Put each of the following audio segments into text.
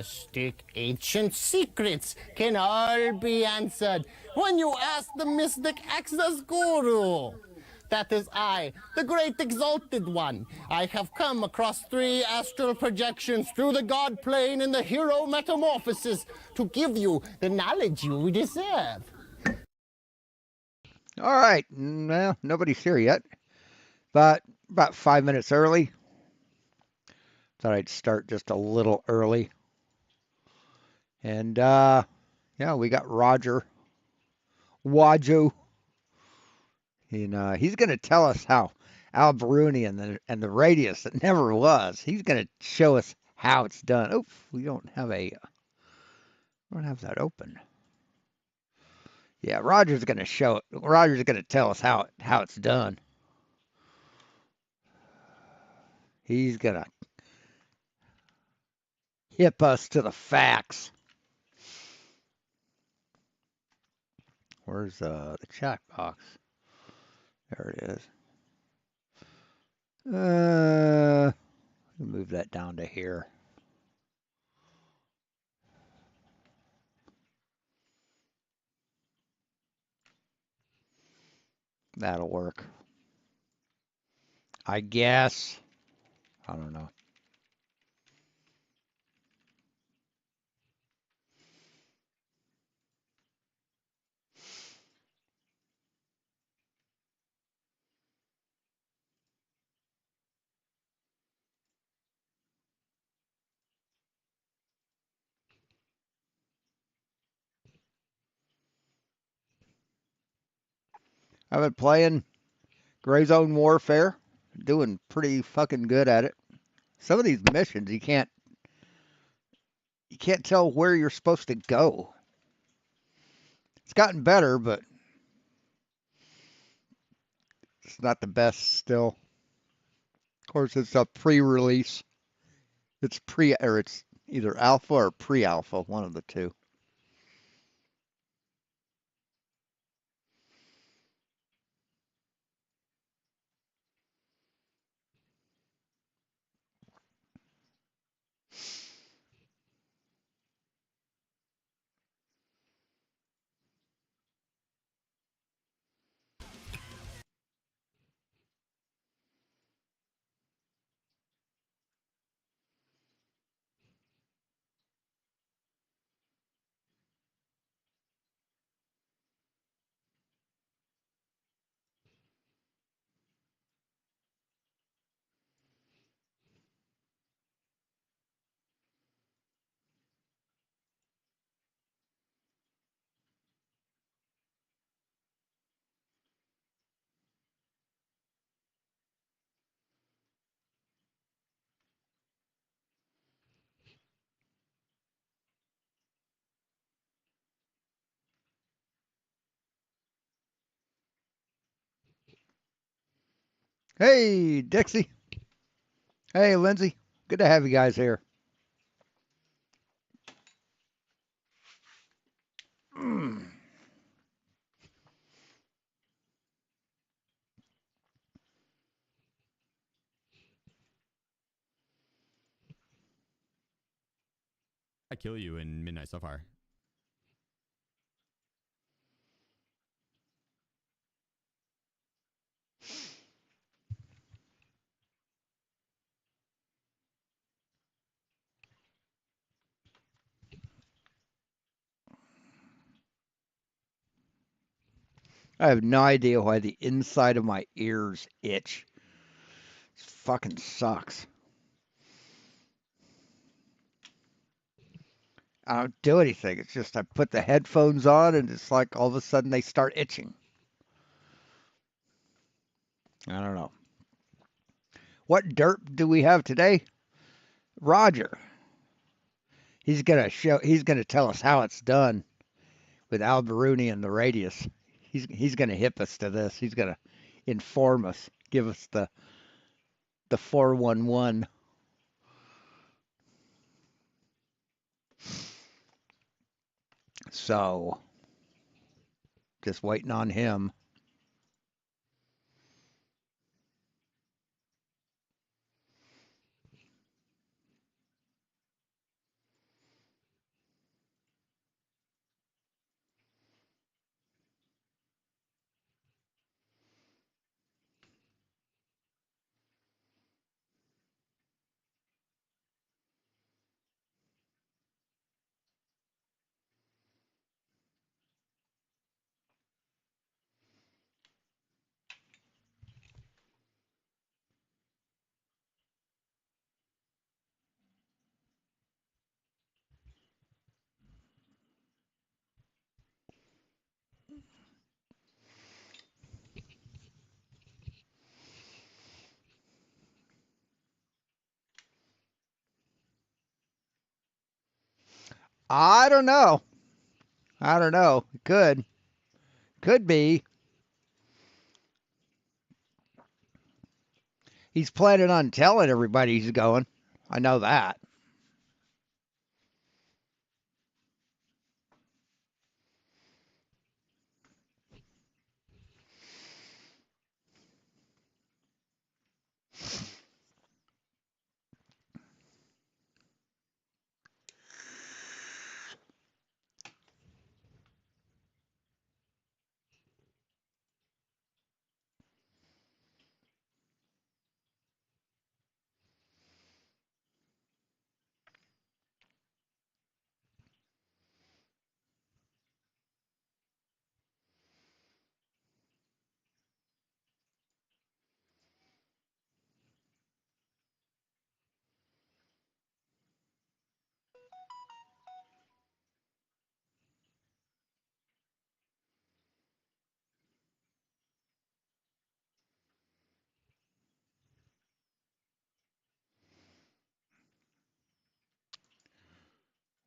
mystic, ancient secrets can all be answered when you ask the mystic access guru. That is I, the great exalted one. I have come across 3 astral projections through the god plane in the hero metamorphosis to give you the knowledge you deserve. All right. Well, nobody's here yet, but about 5 minutes early. Thought I'd start just a little early. And yeah, we got Roger Waju, and he's going to tell us how Al Baruni and the radius that never was. He's going to show us how it's done. Oh, we don't have that open. Yeah, Roger's going to tell us how it's done. He's going to hip us to the facts. Where's the chat box? There it is. Move that down to here. That'll work. I guess. I don't know. I've been playing Gray Zone Warfare, doing pretty fucking good at it. Some of these missions you can't tell where you're supposed to go. It's gotten better, but it's not the best still. Of course, it's a pre-release. It's either alpha or pre-alpha, one of the two. Hey, Dixie. Hey, Lindsay. Good to have you guys here. I kill you in Midnight Sapphire. I have no idea why the inside of my ears itch. It fucking sucks. I don't do anything. It's just I put the headphones on and it's like all of a sudden they start itching. I don't know. What derp do we have today? Roger. He's gonna tell us how it's done with Al Baruni and the radius. He's gonna hip us to this. He's gonna inform us, give us the 411. So just waiting on him. I don't know. Could be. He's planning on telling everybody he's going. I know that.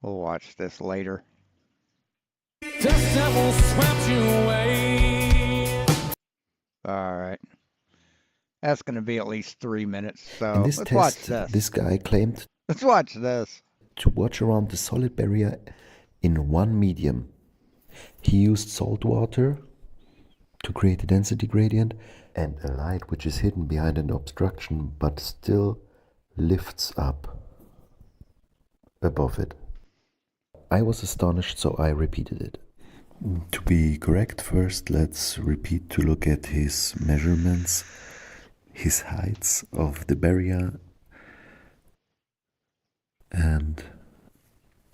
We'll watch this later. All right. That's going to be at least 3 minutes. So In this let's watch test, this. this guy claimed Let's watch this. to watch around the solid barrier in one medium. He used salt water to create a density gradient and a light which is hidden behind an obstruction but still lifts up above it. I was astonished, so I repeated it. To be correct, first let's repeat to look at his measurements, his heights of the barrier, and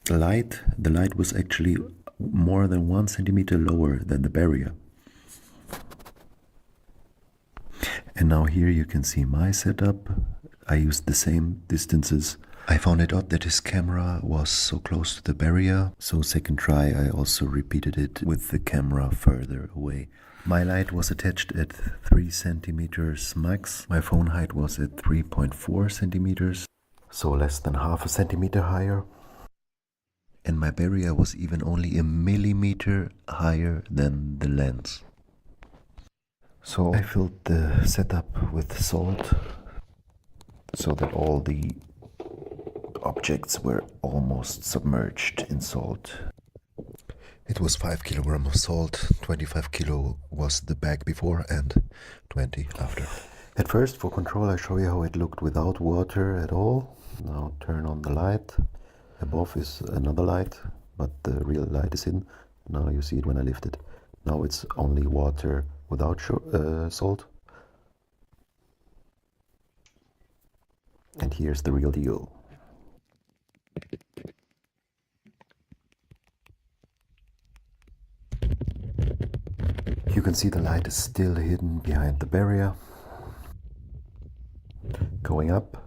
the light was actually more than 1 centimeter lower than the barrier. And now here you can see my setup. I used the same distances. I found it odd that his camera was so close to the barrier, so second try I also repeated it with the camera further away. My light was attached at 3 centimeters max. My phone height was at 3.4 centimeters, so less than half a centimeter higher. And my barrier was even only a millimeter higher than the lens. So I filled the setup with salt so that all the objects were almost submerged in salt. It was 5 kilograms of salt, 25 kilo was the bag before and 20 after. At first, for control, I show you how it looked without water at all. Now turn on the light. Above is another light, but the real light is hidden. Now you see it when I lift it. Now it's only water without salt. And here's the real deal. You can see the light is still hidden behind the barrier. Going up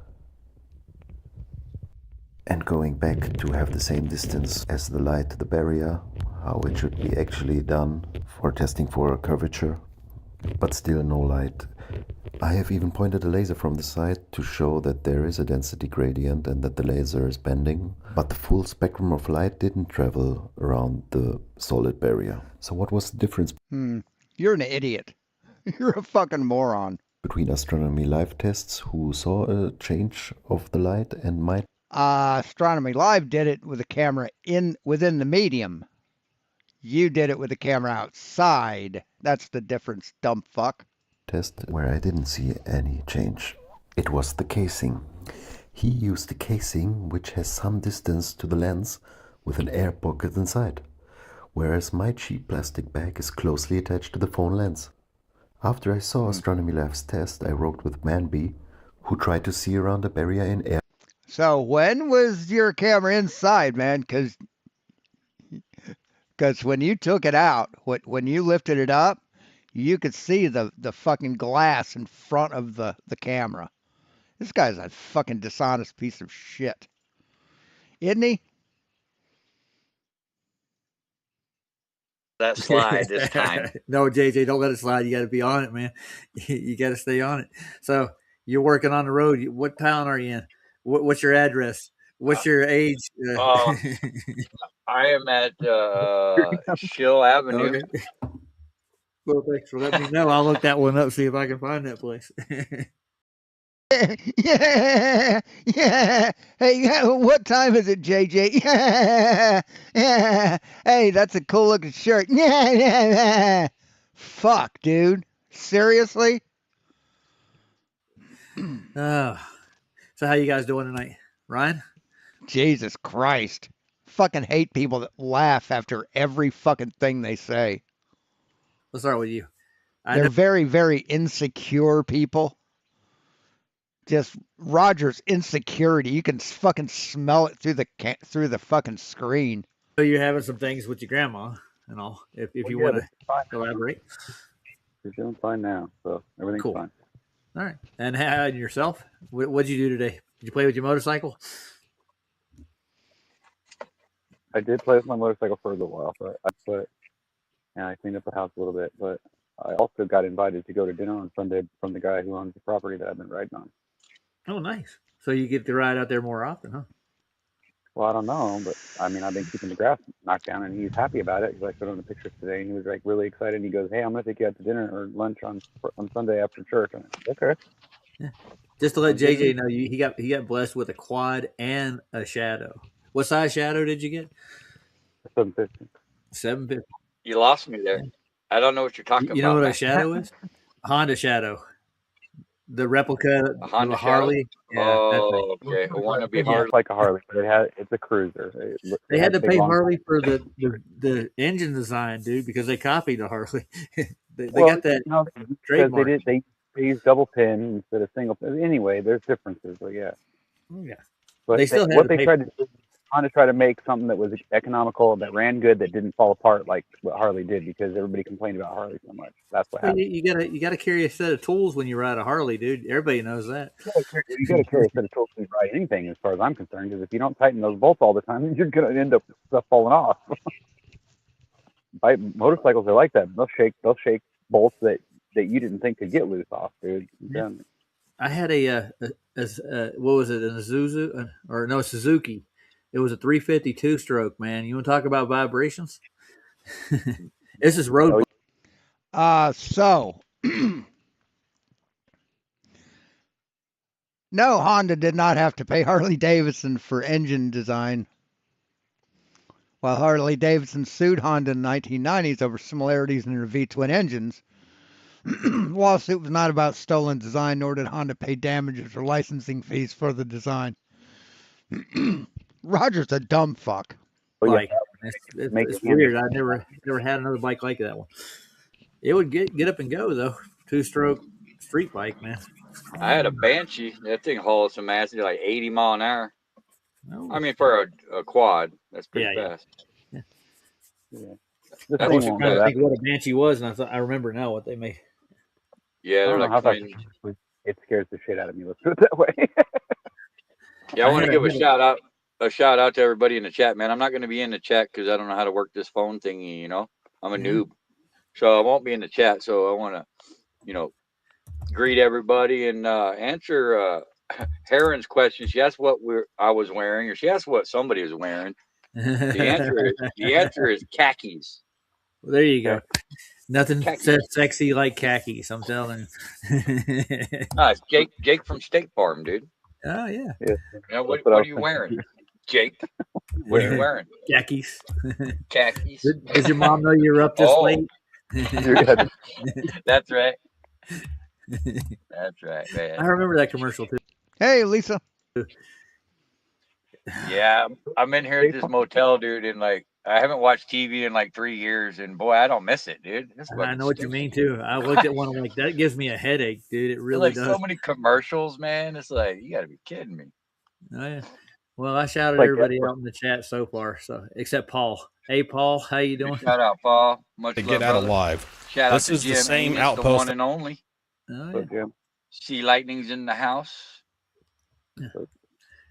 and going back to have the same distance as the light to the barrier, how it should be actually done for testing for curvature, but still no light. I have even pointed a laser from the side to show that there is a density gradient and that the laser is bending, but the full spectrum of light didn't travel around the solid barrier. So what was the difference You're an idiot. You're a fucking moron. between Astronomy Live tests, who saw a change of the light, and my Astronomy Live did it with a camera within the medium. You did it with a camera outside. That's the difference, dumb fuck. test, where I didn't see any change? It was the casing. He used the casing which has some distance to the lens with an air pocket inside, whereas my cheap plastic bag is closely attached to the phone lens. After I saw Astronomy Live's test, I wrote with Manby, who tried to see around the barrier in air. So when was your camera inside, man? Because when you took it out, when you lifted it up, you could see the fucking glass in front of the camera. This guy's a fucking dishonest piece of shit. Isn't he? That slide this time. No, JJ, don't let it slide. You got to be on it, man. You got to stay on it. So you're working on the road. What town are you in? What's your address? What's your age? I am at Shill Avenue. Okay. Well, thanks for letting me know. I'll look that one up, see if I can find that place. Yeah, yeah. Hey, yeah, what time is it, JJ? Yeah, yeah. Hey, that's a cool looking shirt. Yeah, yeah, yeah. Fuck, dude. Seriously? So how you guys doing tonight, Ryan? Jesus Christ. Fucking hate people that laugh after every fucking thing they say. Let's start with you. They're very, very insecure people. Just Roger's insecurity. You can fucking smell it through the fucking screen. So you're having some things with your grandma and all. If you want to elaborate, She's doing fine now, so everything's cool. fine. All right. And yourself? What'd you do today? Did you play with your motorcycle? I did play with my motorcycle for a little while, but I cleaned up the house a little bit. But I also got invited to go to dinner on Sunday from the guy who owns the property that I've been riding on. Oh, nice. So you get to ride out there more often, huh? Well, I don't know, but I mean, I've been keeping the grass knocked down, and he's happy about it because I showed him the pictures today, and he was like really excited. He goes, "Hey, I'm gonna take you out to dinner or lunch on Sunday after church." And I said, okay. Yeah. Just to let JJ know, he got blessed with a quad and a shadow. What size shadow did you get? 750. 750. You lost me there. I don't know what you're talking about. You know what a shadow is? A Honda Shadow. The replica of a Harley. Yeah, oh, okay. I want to be Harley. It's like a Harley, but it's a cruiser. They had to pay Harley for the engine design, dude, because they copied the Harley. they got that trademark. They use double pin instead of single pin. Anyway, there's differences, but yeah. Yeah. But they still tried to do, Honda tried to make something that was economical, that ran good, that didn't fall apart like what Harley did, because everybody complained about Harley so much. That's what happened. You gotta carry a set of tools when you ride a Harley, dude. Everybody knows that. You gotta carry a set of tools when you ride anything, as far as I'm concerned, because if you don't tighten those bolts all the time, you're gonna end up with stuff falling off. Motorcycles are like that. They'll shake bolts that you didn't think could get loose off, dude. Yeah. I had what was it, a Suzuki. It was a 352 stroke, man. You want to talk about vibrations? This is road. So no, Honda did not have to pay Harley Davidson for engine design. While Harley Davidson sued Honda in the 1990s over similarities in their V-twin engines, the lawsuit was not about stolen design, nor did Honda pay damages or licensing fees for the design. Roger's a dumb fuck. Bike. It's weird. I never had another bike like that one. It would get up and go though. 2-stroke street bike, man. I had a Banshee. That thing hauls some ass, like 80 mile an hour. I mean, for a quad, that's pretty fast. Yeah. I was trying to think what a Banshee was, and I remember now what they made. Yeah, they're like it scares the shit out of me. Let's put it that way. Yeah, I want to give a shout out to everybody in the chat, man. I'm not going to be in the chat because I don't know how to work this phone thingy. You know, I'm a noob, so I won't be in the chat. So I want to, greet everybody and answer Heron's question. She asked what I was wearing, or she asked what somebody was wearing. The answer is khakis. Well, there you go. Nothing sexy like khakis, I'm telling you. It's Jake from State Farm, dude. Oh yeah. What are you wearing, Jake? What are you wearing? Khakis. Khakis. Does your mom know you're up this late? That's right. That's right, man. I remember that commercial too. Hey, Lisa. Yeah, I'm in here at this motel, dude, and like I haven't watched TV in like 3 years, and boy, I don't miss it, dude. I know what you mean too. I looked at one, I'm like, that gives me a headache, dude. It really does. So many commercials, man. It's like you got to be kidding me. Oh yeah. Well, I shouted everybody out in the chat so far, so except Paul. Hey, Paul, how you doing? Shout out, Paul. Much love, get out alive. Shout out to Jim. The same outpost, the one and only. Oh yeah. Sea Lightning's in the house. Yeah.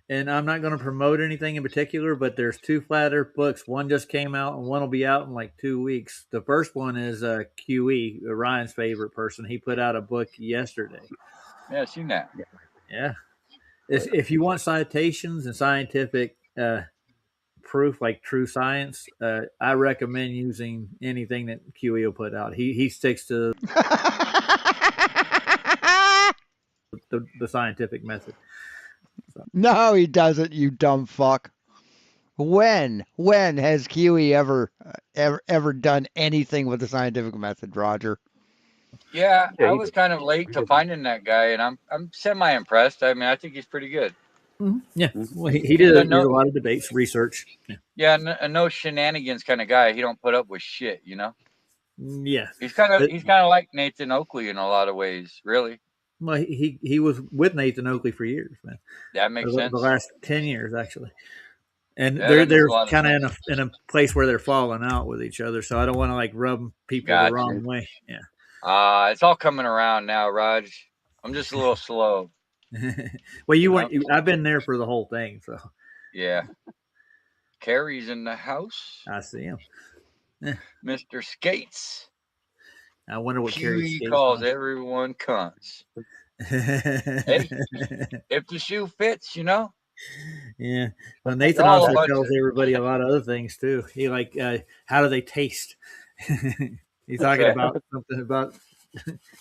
And I'm not going to promote anything in particular, but there's 2 Flat Earth books. One just came out, and one will be out in like 2 weeks. The first one is QE, Ryan's favorite person. He put out a book yesterday. Yeah, I've seen that. Yeah. if you want citations and scientific proof, like true science, I recommend using anything that QE will put out. He sticks to the scientific method. No, he doesn't, you dumb fuck. When has QE ever done anything with the scientific method, Roger? Yeah, Yeah, I he was did. kind of late to finding that guy, and I'm semi impressed. I mean, I think he's pretty good. Yeah, Mhm. well, he He's a did a no, lot of debates, research. Yeah, a no shenanigans kind of guy. He don't put up with shit, you know. yeah. He's But kind of like Nathan Oakley in a lot of ways. Really, well, he was with Nathan Oakley for years, man. that makes The sense. last 10 years, actually. And Yeah, that makes they're a lot of kind of sense. in a place where they're falling out with each other. So I don't want to like rub people the Gotcha. wrong way. Yeah. It's all coming around now, Raj. I'm just a little slow, Well, you you know. weren't. I've been there for the whole thing, so Yeah, Carrie's in the house. I see him. Eh, Mr. Skates. I wonder what Carrie Huey skates calls on. everyone cunts. Hey, if the shoe fits, you know. Yeah. Well, We're Nathan all a also bunch tells of. everybody a lot of other things too. He like, how do they taste? He's What's talking that? about something about,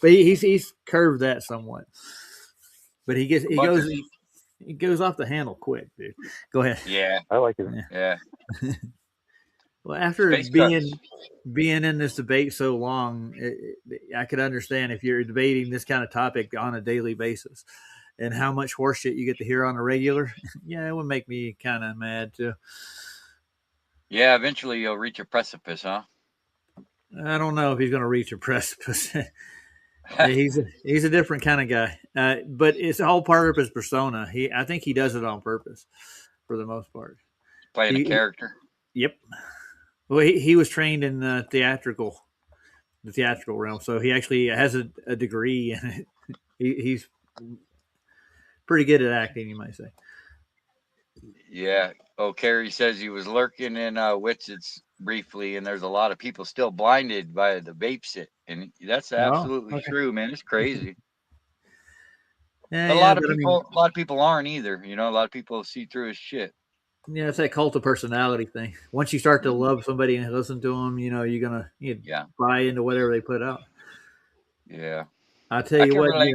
but he's curved that somewhat. But A bunch of. he goes off the handle quick, dude. Go ahead. Yeah, I like it. Yeah. yeah. Well, after Space cunts. being in this debate so long, I could understand if you're debating this kind of topic on a daily basis, and how much horseshit you get to hear on a regular. Yeah, it would make me kind of mad too. Yeah, eventually you'll reach a precipice, huh? I don't know if he's going to reach a precipice. He's a different kind of guy, but it's all part of his persona. I think he does it on purpose for the most part. Playing a character. Yep. Well, he was trained in the theatrical realm, so he actually has a degree, and he's pretty good at acting, you might say. Yeah. Oh, Carrie says he was lurking in Witsits briefly, and there's a lot of people still blinded by the vape sit, and that's Oh, absolutely okay. true, man. It's crazy. Yeah, But yeah, but I mean, a lot of people aren't either. You know, a lot of people see through his shit. yeah, it's that cult of personality thing. Once you start to Mhm. love somebody and listen to them, you're gonna Yeah, buy into whatever they put out. yeah. I tell I you can what, relate.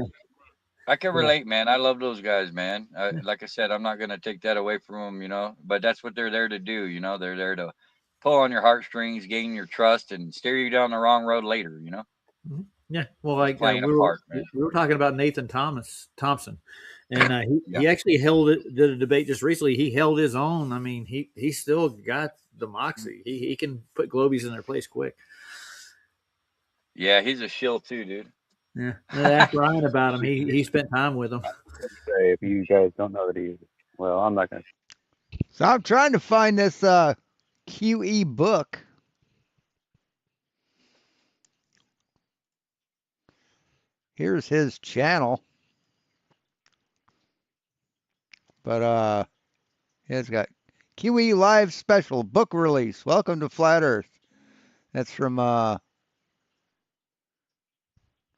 I can yeah, relate, man. I love those guys, man. yeah. Like I said, I'm not gonna take that away from them, you know. But that's what they're there to do, you know. They're there to pull on your heartstrings, gain your trust, and steer you down the wrong road later, you know. Mhm. Yeah. Well, Just like playing a part, man. we were talking about Nathan Thompson, and Yeah, he actually did a debate just recently. He held his own. I mean, he still got the moxie. He can put globies in their place quick. yeah. He's a shill too, dude. Yeah. Ask Ryan about him. He spent time with him. Say, if you guys don't know that he's, well, I'm not going to. So I'm trying to find this QE book. Here's his channel. But it's got QE Live Special Book Release. Welcome to Flat Earth. That's from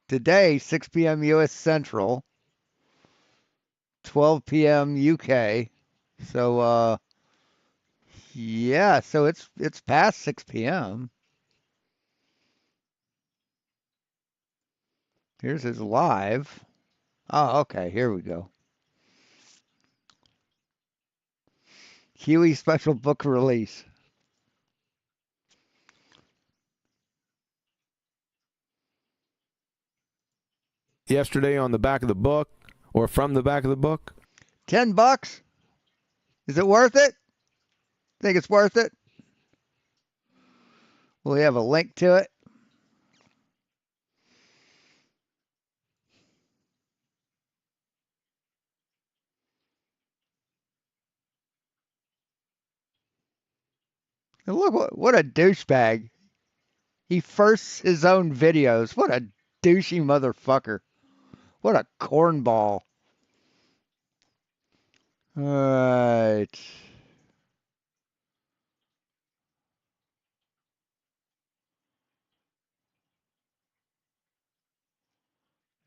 today, 6 p.m. U.S. Central, 12 p.m. UK. So yeah, so it's past 6 p.m. Here's his live. Oh, okay, here we go. QE Special Book Release. Yesterday on the back of the book or from the back of the book? $10? Is it worth it? Think it's worth it? We have a link to it. And look what a douchebag. He firsts his own videos. What a douchey motherfucker. What a cornball. All right.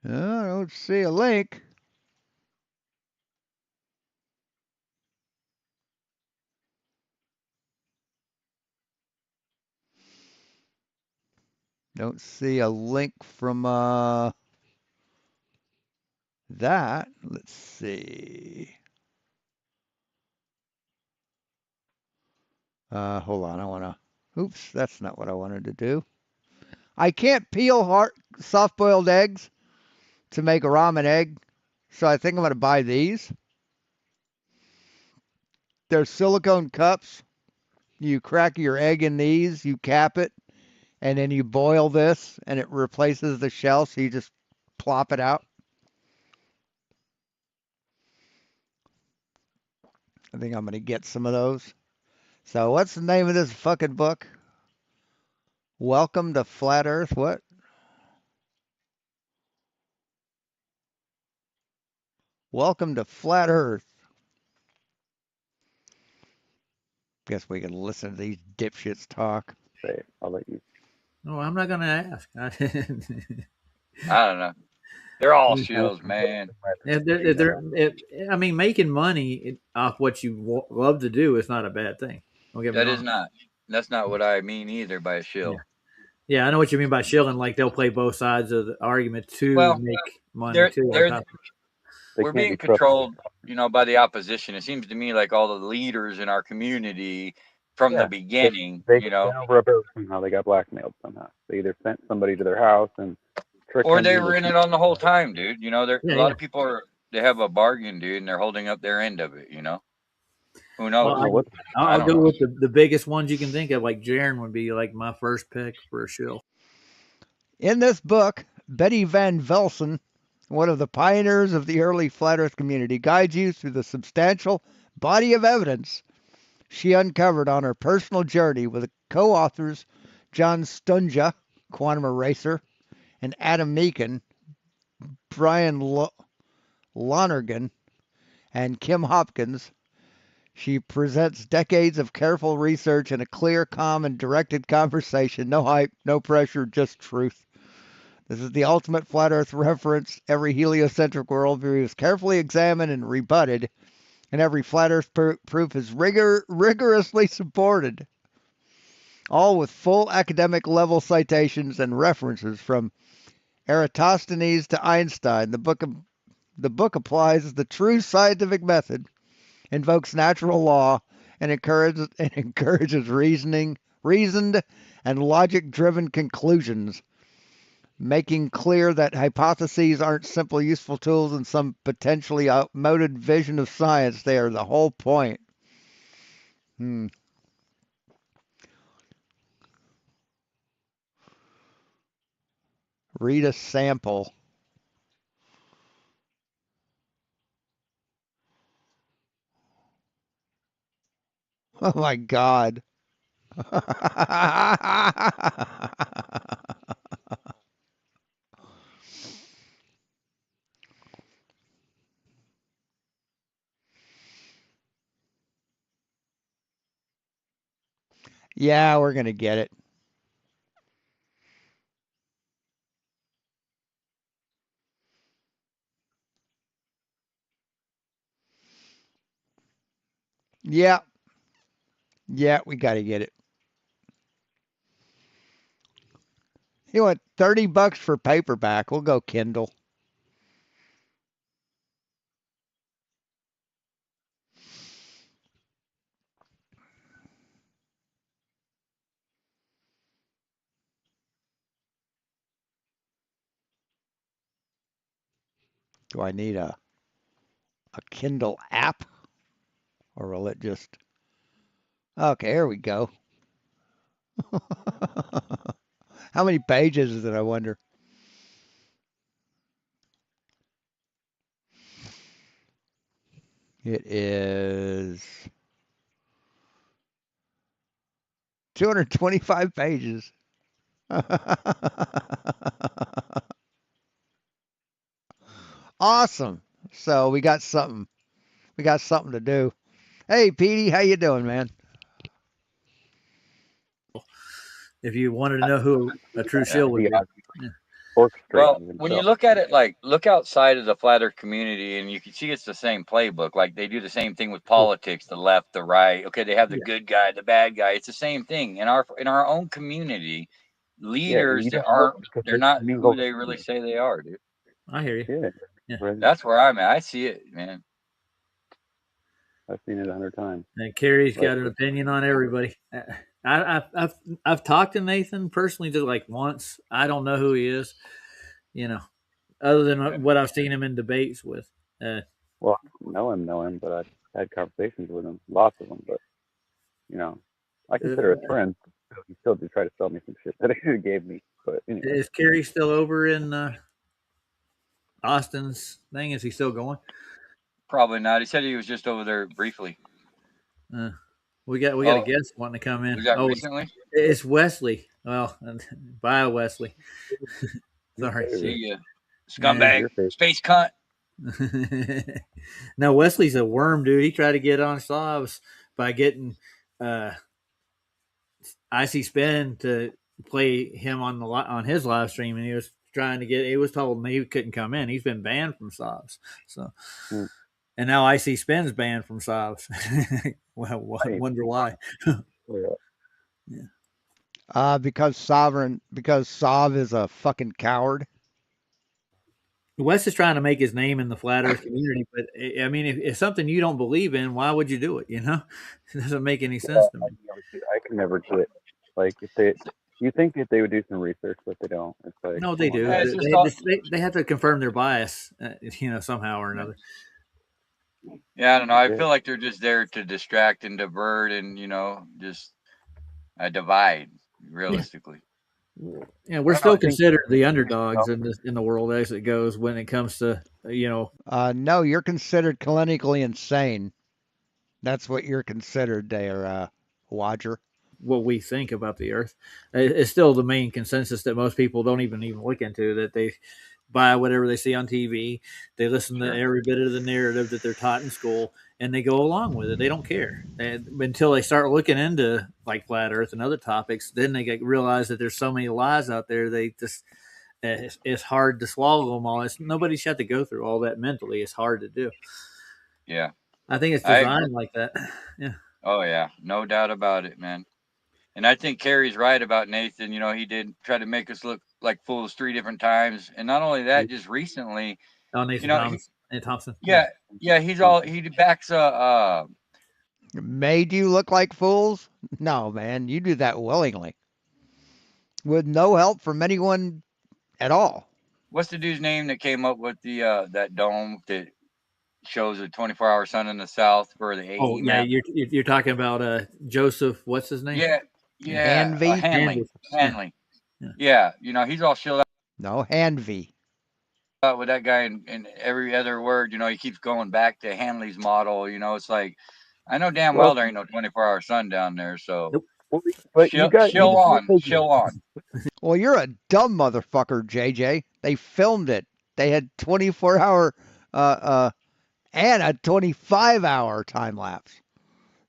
I don't see a link. Don't see a link from that. Let's see. Hold on. I want to. Oops, that's not what I wanted to do. I can't peel soft-boiled eggs to make a ramen egg, so I think I'm going to buy these. They're silicone cups. You crack your egg in these, you cap it, and then you boil this, and it replaces the shell, so you just plop it out. I think I'm going to get some of those. So what's the name of this fucking book? Welcome to Flat Earth? What? Welcome to Flat Earth. Guess we can listen to these dipshits talk. Say, I'll let you. No, I'm not gonna ask. I don't know. They're all shills, man. I mean, making money off what you love to do is not a bad thing. Don't get me That wrong. is not. That's not what I mean either by a shill. Yeah, I know what you mean by shilling. Like they'll play both sides of the argument to Well, make money too. we're being controlled, by the opposition. It seems to me like all the leaders in our community from the beginning, they over a bill somehow. They got blackmailed somehow. They either sent somebody to their house and tricked or them they into were in it on the whole time, dude. A lot Yeah. of people they have a bargain, dude, and they're holding up their end of it. Who knows? Well, I'll go with the biggest ones you can think of. Like Jaren would be like my first pick for a shill. In this book, Betty Van Velsen, one of the pioneers of the early Flat Earth community, guides you through the substantial body of evidence she uncovered on her personal journey with co-authors John Stunja, quantum eraser, and Adam Meakin, Brian Lonergan, and Kim Hopkins. She presents decades of careful research in a clear, calm, and directed conversation. No hype, no pressure, just truth. This is the ultimate flat earth reference. Every heliocentric worldview is carefully examined and rebutted, and every flat earth proof is rigorously supported. All with full academic level citations and references from Eratosthenes to Einstein. The book applies the true scientific method, invokes natural law, and encourages reasoned and logic-driven conclusions, making clear that hypotheses aren't simply useful tools in some potentially outmoded vision of science. They are the whole point. Read a sample. Oh my God. Yeah, we're going to get it. Yeah. Yeah, we got to get it. You want $30 for paperback? We'll go Kindle. Do I need a Kindle app? Or will it just... Okay, here we go. How many pages is it, I wonder? It is 225 pages. Awesome. So we got something. We got something to do. Hey, Petey, how you doing, man? If you wanted to know who a true shill would be. Well, when you look at it, look outside of the flat earth community, and you can see it's the same playbook. Like they do the same thing with politics, the left, the right. Okay, they have the good guy, the bad guy. It's the same thing in our own community. leaders you that don't know aren't, because they're not mingle who they really say they are, dude. I hear you. Yeah. Yeah. Right. That's where I'm at. I see it, man. I've seen it 100 times. And Carrie's But got an opinion on everybody. I've talked to Nathan personally just like once. I don't know who he is, you know, other than what I've seen him in debates with. well, know him, but I've had conversations with him, lots of them. But you know, I consider us friends. So he still did try to sell me some shit that he should have gave me. But anyway, Is Carrie still over in Austin's thing? Is he still going? Probably not. He said he was just over there briefly. We got a guest wanting to come in. Was that Oh, recently? it's Wesley. Well, bye, Wesley. Sorry. See ya. Yeah. Scumbag. Space cunt. No, Wesley's a worm, dude. He tried to get on Slavs by getting Icy Spin to play him on his live stream, and he was trying to get. He was told he couldn't come in. He's been banned from Slavs. So, and now Icy Spin's banned from Slavs. Well, I wonder why. Yeah. Because Sav is a fucking coward. Wes is trying to make his name in the flat Earth community, but I mean, if it's something you don't believe in, why would you do it? You know, it doesn't make any sense to me. I can never do it. Like you think that they would do some research, but they don't. It's like no, they do. They have to confirm their bias, somehow or another. Yeah, I don't know. I feel like they're just there to distract and divert, and just divide. Realistically. Yeah, we're still considered the underdogs in the world as it goes when it comes to No, you're considered clinically insane. That's what you're considered there, Woger. What we think about the Earth is still the main consensus that most people don't even look into. That they buy whatever they see on TV, they listen to every bit of the narrative that they're taught in school, and they go along with it. They don't care until they start looking into like flat Earth and other topics. Then they realize that there's so many lies out there. They just it's hard to swallow them all. Nobody should have to go through all that mentally. It's hard to do. Yeah, I think it's designed like that. Yeah. Oh yeah, no doubt about it, man. And I think Carrie's right about Nathan. He did try to make us look like fools 3 different times, and not only that, just recently. Oh, Nathan Thompson. Yeah, he backs Made you look like fools? No, man, you do that willingly, with no help from anyone at all. What's the dude's name that came up with the that dome that shows a 24-hour sun in the south for the AE? Oh yeah, you're talking about Joseph. What's his name? Yeah, Hanley. Yeah, he's all shielded out. No, Hanvey. With that guy and every other word, he keeps going back to Hanley's model. It's like, I know damn well there ain't no 24-hour sun down there. So, but chill on. Well, you're a dumb motherfucker, JJ. They filmed it. They had 24-hour and a 25-hour time lapse.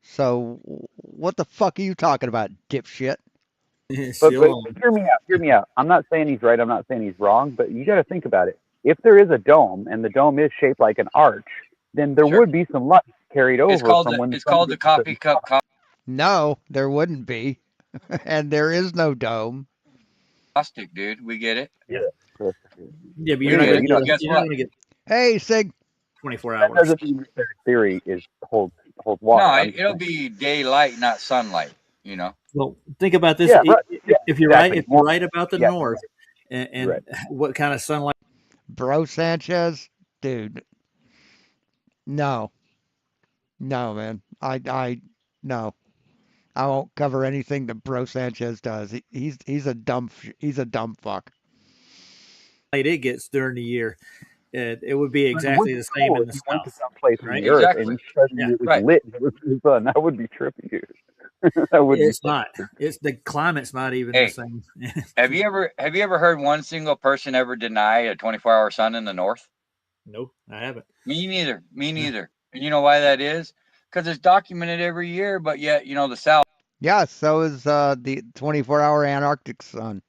So what the fuck are you talking about, dipshit? But hear me out. I'm not saying he's right. I'm not saying he's wrong. But you got to think about it. If there is a dome and the dome is shaped like an arch, then there would be some light carried over. It's called the coffee cup. No, there wouldn't be, and there is no dome. Plastic, dude. We get it. Yeah. Yeah, but you're not going to get. Hey, Sig. 24 hours. That doesn't mean their theory holds water. No, it'll be daylight, not sunlight. Well, think about this. If you're right about the north, and what kind of sunlight? Bro Sanchez, dude. No, man. No. I won't cover anything that Bro Sanchez does. He's a dumb fuck. It gets during the year. It would be exactly the same in the south, right? Exactly. And lit with the sun. That would be trippy, dude. It's not. It's the climate's not even the same. Have you ever heard one single person ever deny a 24-hour sun in the north? No, I haven't. Me neither. And you know why that is? Because it's documented every year, but yet the south. Yeah, so is the 24-hour Antarctic sun.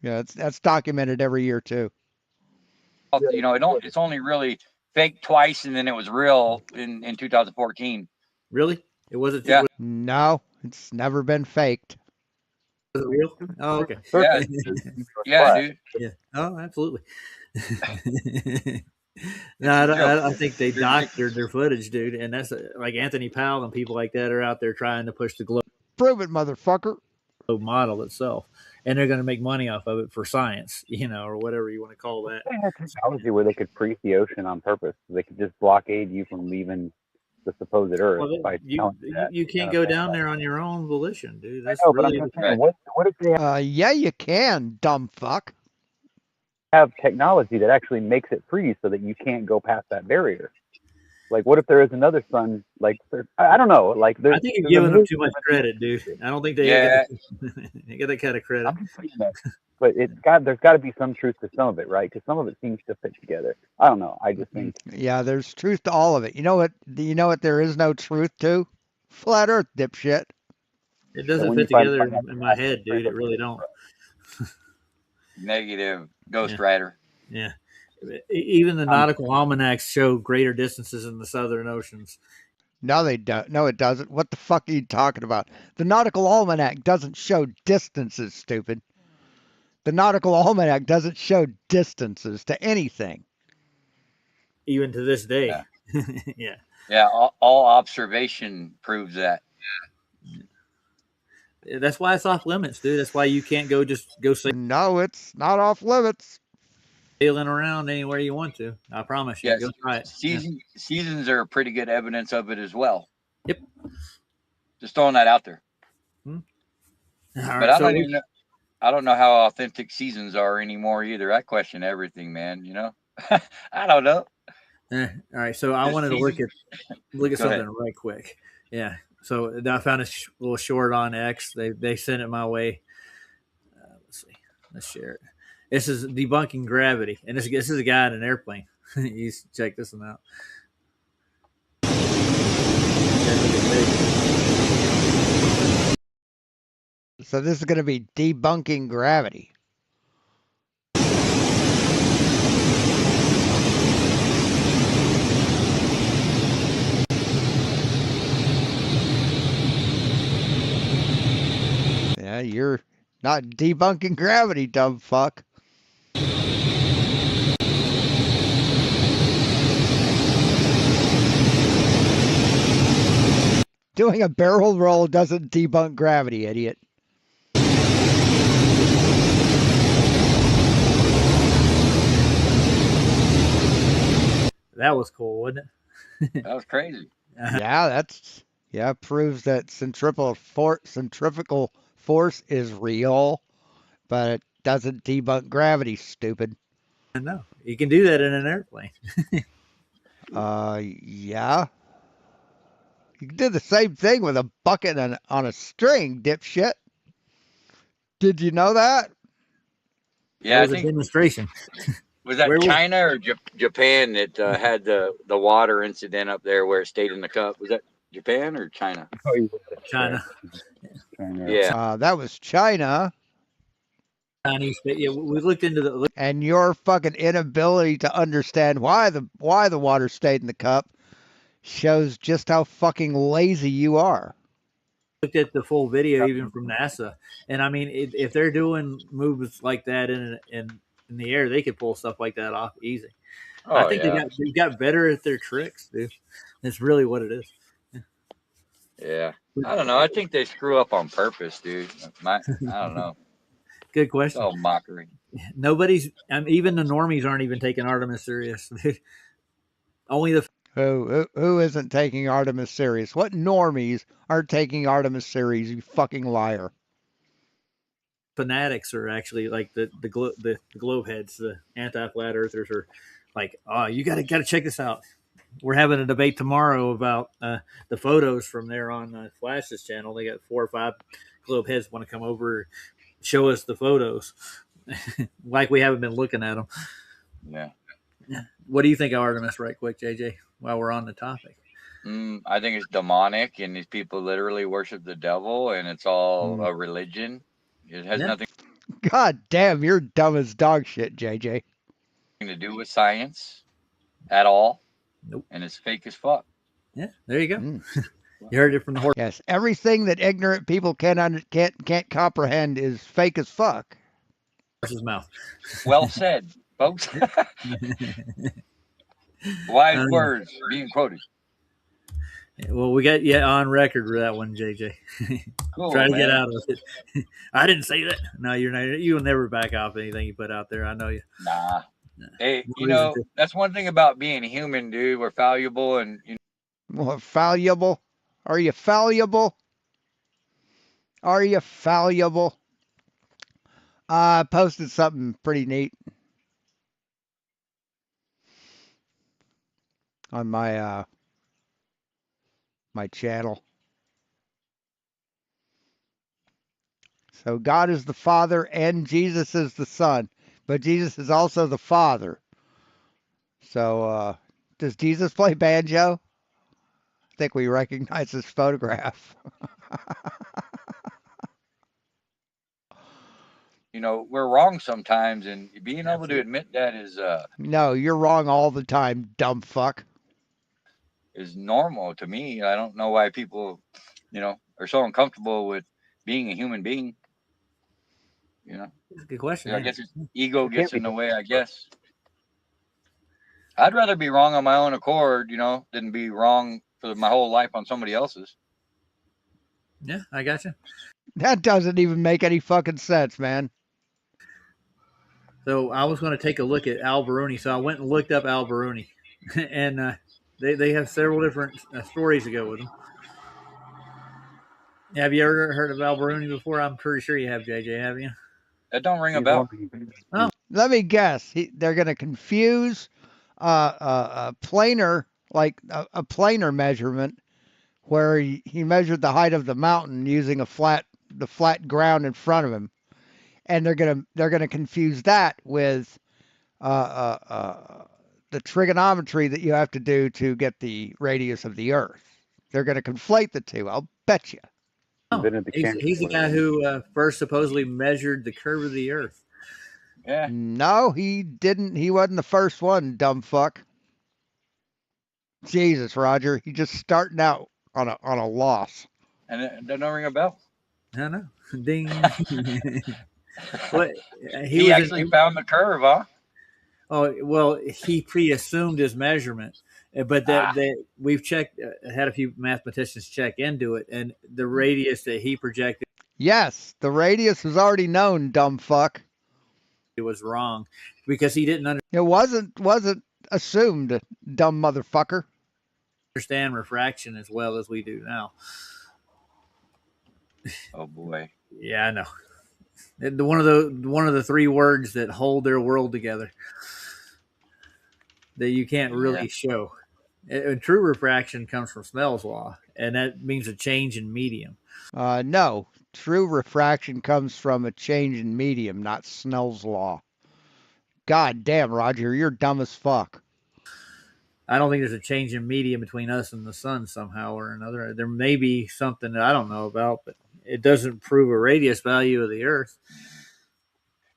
Yeah, that's documented every year too. It's only really faked twice, and then it was real in 2014. Really? It wasn't. Yeah. No, it's never been faked. Is it real? Oh, okay. Yeah, yeah, flat. dude. Yeah. Oh, absolutely. No, It's a joke. I think they It's ridiculous. doctored their footage, dude, and that's like Anthony Powell and people like that are out there trying to push the globe Prove it, motherfucker. model itself, and they're going to make money off of it for science, or whatever you want to call that. They had technology where they could freeze the ocean on purpose. They could just blockade you from leaving the supposed Earth Well, by telling you that. you can't go down there on your own volition, dude. I That's know, but I'm really just saying, what if they Yeah, you can, dumb fuck. have technology that actually makes it freeze so that you can't go past that barrier? Like, what if there is another sun? Like, I don't know. Like, I think you're giving them too much credit, dude. I don't think they Yeah. get that kind of credit. I'm just saying that. But there's got to be some truth to some of it, right? Because some of it seems to fit together. I don't know. I just think Yeah, there's truth to all of it. You know what? You know what? There is no truth to flat Earth, dipshit. It doesn't when fit you find together financial in my head, dude. It really don't. Negative Ghost Yeah. Rider. Yeah. Even the nautical almanacs show greater distances in the southern oceans. No, they don't. No, it doesn't. What the fuck are you talking about? The Nautical Almanac doesn't show distances, stupid. The Nautical Almanac doesn't show distances to anything. Even to this day. Yeah. Yeah. Yeah, all observation proves that. That's why it's off limits, dude. That's why you can't go No, it's not off limits. sailing around anywhere you want to. I promise you. Yes, Go try it. seasons are pretty good evidence of it as well. Yep. Just throwing that out there. All But right, I don't know how authentic seasons are anymore either. I question everything, man. I don't know. all right. So I This wanted to look season- at Go something ahead. right quick. Yeah. So I found a little short on X. They sent it my way. Let's see. Let's share it. This is debunking gravity, and this is a guy in an airplane. You check this one out. So this is going to be debunking gravity. Yeah, you're not debunking gravity, dumb fuck. Doing a barrel roll doesn't debunk gravity, idiot. That was cool, wasn't it? That was crazy. Yeah, proves that centrifugal force is real, but it doesn't debunk gravity, stupid. I know. You can do that in an airplane. Yeah. You can do the same thing with a bucket on a string, dipshit. Did you know that? Yeah, That I was a think demonstration. was that Where was- China or Japan that had the water incident up there where it stayed in the cup. Was that Japan or China? China. Yeah. That was China, Chinese. Yeah, we looked into the and your fucking inability to understand why the water stayed in the cup shows just how fucking lazy you are. looked at the full video, even from NASA, and I mean, if they're doing moves like that in the air, they could pull stuff like that off easy. Oh, I think yeah. they got better at their tricks, dude. That's really what it is. Yeah. I don't know. I think they screw up on purpose, dude. I don't know. Good It's question. all mockery. Nobody's, even the normies aren't even taking Artemis serious. Only the Who isn't taking Artemis serious? What normies aren't taking Artemis serious, you fucking liar? fanatics are actually like the globe heads, the anti-flat earthers are like, oh, you gotta check this out. We're having a debate tomorrow about the photos from there on Flash's channel. They got 4 or 5 globe heads want to come over, show us the photos, like we haven't been looking at them. Yeah. What do you think of Artemis, right quick, JJ? While we're on the topic, I think it's demonic, and these people literally worship the devil, and it's all a religion. It has nothing God damn, you're dumb as dog shit, JJ. to do with science at all. Nope. And it's fake as fuck. Yeah, there you go. You heard it from the Yes, everything that ignorant people can't comprehend is fake as fuck. horse's mouth. Well said, folks. Wise Um, words being quoted. well, we got you on record with that one, JJ. Cool, Try to man. get out of it. I didn't say that. No, you're not. You'll never back off anything you put out there. I know you. Nah. Hey, No you reason know, to. that's one thing about being human, dude. We're fallible, and Well, fallible? Are you fallible? Are you fallible? I posted something pretty neat on my my channel. So God is the Father and Jesus is the Son, but Jesus is also the Father. So does Jesus play banjo? I think we recognize this photograph. you know, we're wrong sometimes, and being able to Absolutely. admit that No, you're wrong all the time, dumb fuck. is normal to me. I don't know why people, you know, are so uncomfortable with being a human being. You know, That's a good question. I Yeah. guess ego It can't gets be in the way. I guess I'd rather be wrong on my own accord, you know, than be wrong for my whole life on somebody else's. Yeah, I got you. That doesn't even make any fucking sense, man. So I was going to take a look at Al Baruni. So I went and looked up Al Baruni, and they have several different stories to go with them. Have you ever heard of Al Baruni before? I'm pretty sure you have, JJ. Have you? That don't ring a He's the one bell. Oh, Let me guess. They're going to confuse a planar, like a planar measurement, where he measured the height of the mountain using the flat ground in front of him, and they're gonna confuse that with uh, uh, uh, the trigonometry that you have to do to get the radius of the Earth. They're going to conflate the two. I'll bet you. invented the he's the guy camcorder. who first supposedly measured the curve of the Earth. Yeah, No, he didn't. He wasn't the first one, dumb fuck. Jesus, Roger. He's just starting out on a loss. and it don't ring a bell. I know. Ding. What he He was actually in? found the curve, huh? Oh well, he pre-assumed his measurement, but Ah, that we've checked, had a few mathematicians check into it, and the radius that he projected Yes, the radius was already known, dumb fuck. was wrong because he didn't It wasn't assumed, dumb motherfucker. understand refraction as well as we do now. oh boy. Yeah, I know. One of the three words that hold their world together that you can't Yeah. really show. And true refraction comes from Snell's law, and that means a change in medium. No, true refraction comes from a change in medium, not Snell's law. God damn, Roger, you're dumb as fuck. I don't think there's a change in medium between us and the sun somehow or another. There may be something that I don't know about, but it doesn't prove a radius value of the Earth.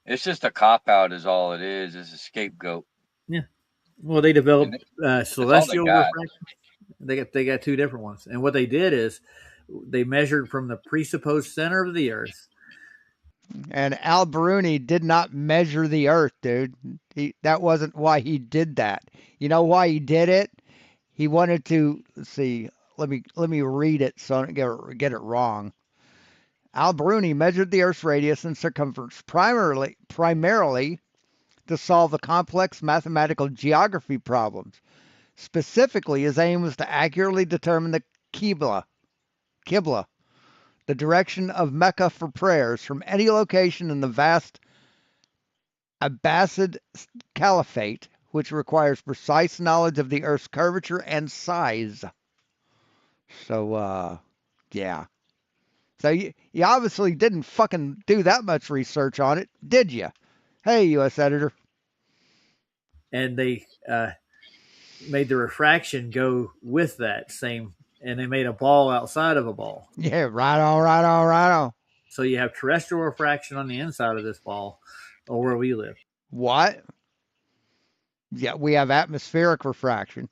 It's just a cop out, is all it is. It's a scapegoat. Yeah. Well, they And developed that's all they celestial got. refraction. They got two different ones, and what they did is they measured from the presupposed center of the Earth. And Al Baruni did not measure the Earth, dude. That wasn't why he did that. You know why he did it? He wanted to, let's see. Let me read it so I don't get it wrong. Al Baruni measured the Earth's radius and circumference primarily to solve the complex mathematical geography problems. Specifically, his aim was to accurately determine the Qibla, the direction of Mecca for prayers from any location in the vast Abbasid Caliphate, which requires precise knowledge of the Earth's curvature and size. So, yeah. So you obviously didn't fucking do that much research on it, did you? Hey, U.S. Editor. And they made the refraction go with that same, and they made a ball outside of a ball. Yeah, right on. So you have terrestrial refraction on the inside of this ball, or where we live. What? Yeah, we have atmospheric refraction.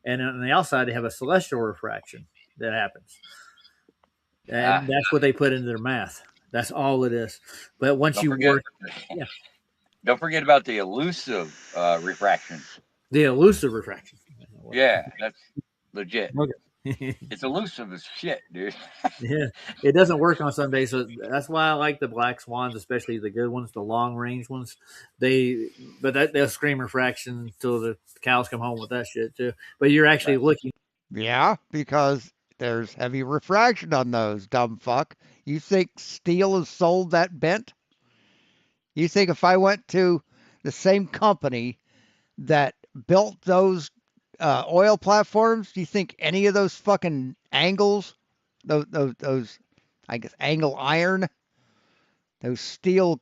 And on the outside, they have a celestial refraction. that happens. And that's what they put into their math. That's all it is. But once Don't you forget, work, yeah, don't forget about the elusive refraction. the elusive refraction. Yeah, that's legit. Okay. It's elusive as shit, dude. Yeah, it doesn't work on some days, so that's why I like the black swans, especially the good ones, the long range ones. They'll scream refraction until the cows come home with that shit too. But you're actually looking. Yeah, because there's heavy refraction on those, dumb fuck. You think steel is sold that bent? You think if I went to the same company that built those oil platforms, do you think any of those fucking angles, those I guess angle iron, those steel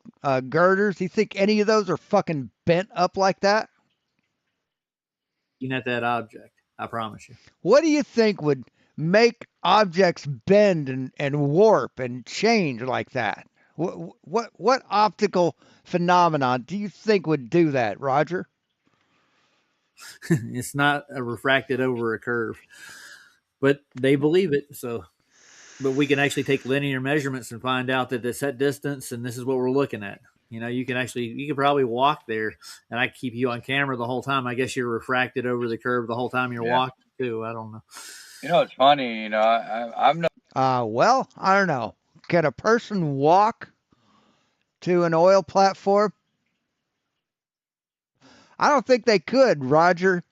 girders, do you think any of those are fucking bent up like that? At that object. I promise you. What do you think would make objects bend and warp and change like that? What optical phenomenon do you think would do that, Roger? It's not refracted over a curve, but they believe it. So, but we can actually take linear measurements and find out that it's at distance, and this is what we're looking at. You can probably walk there, and I keep you on camera the whole time. I guess you're refracted over the curve the whole time you're walking too. I don't know. It's funny. I'm no. Well, I don't know. Can a person walk to an oil platform? I don't think they could, Roger.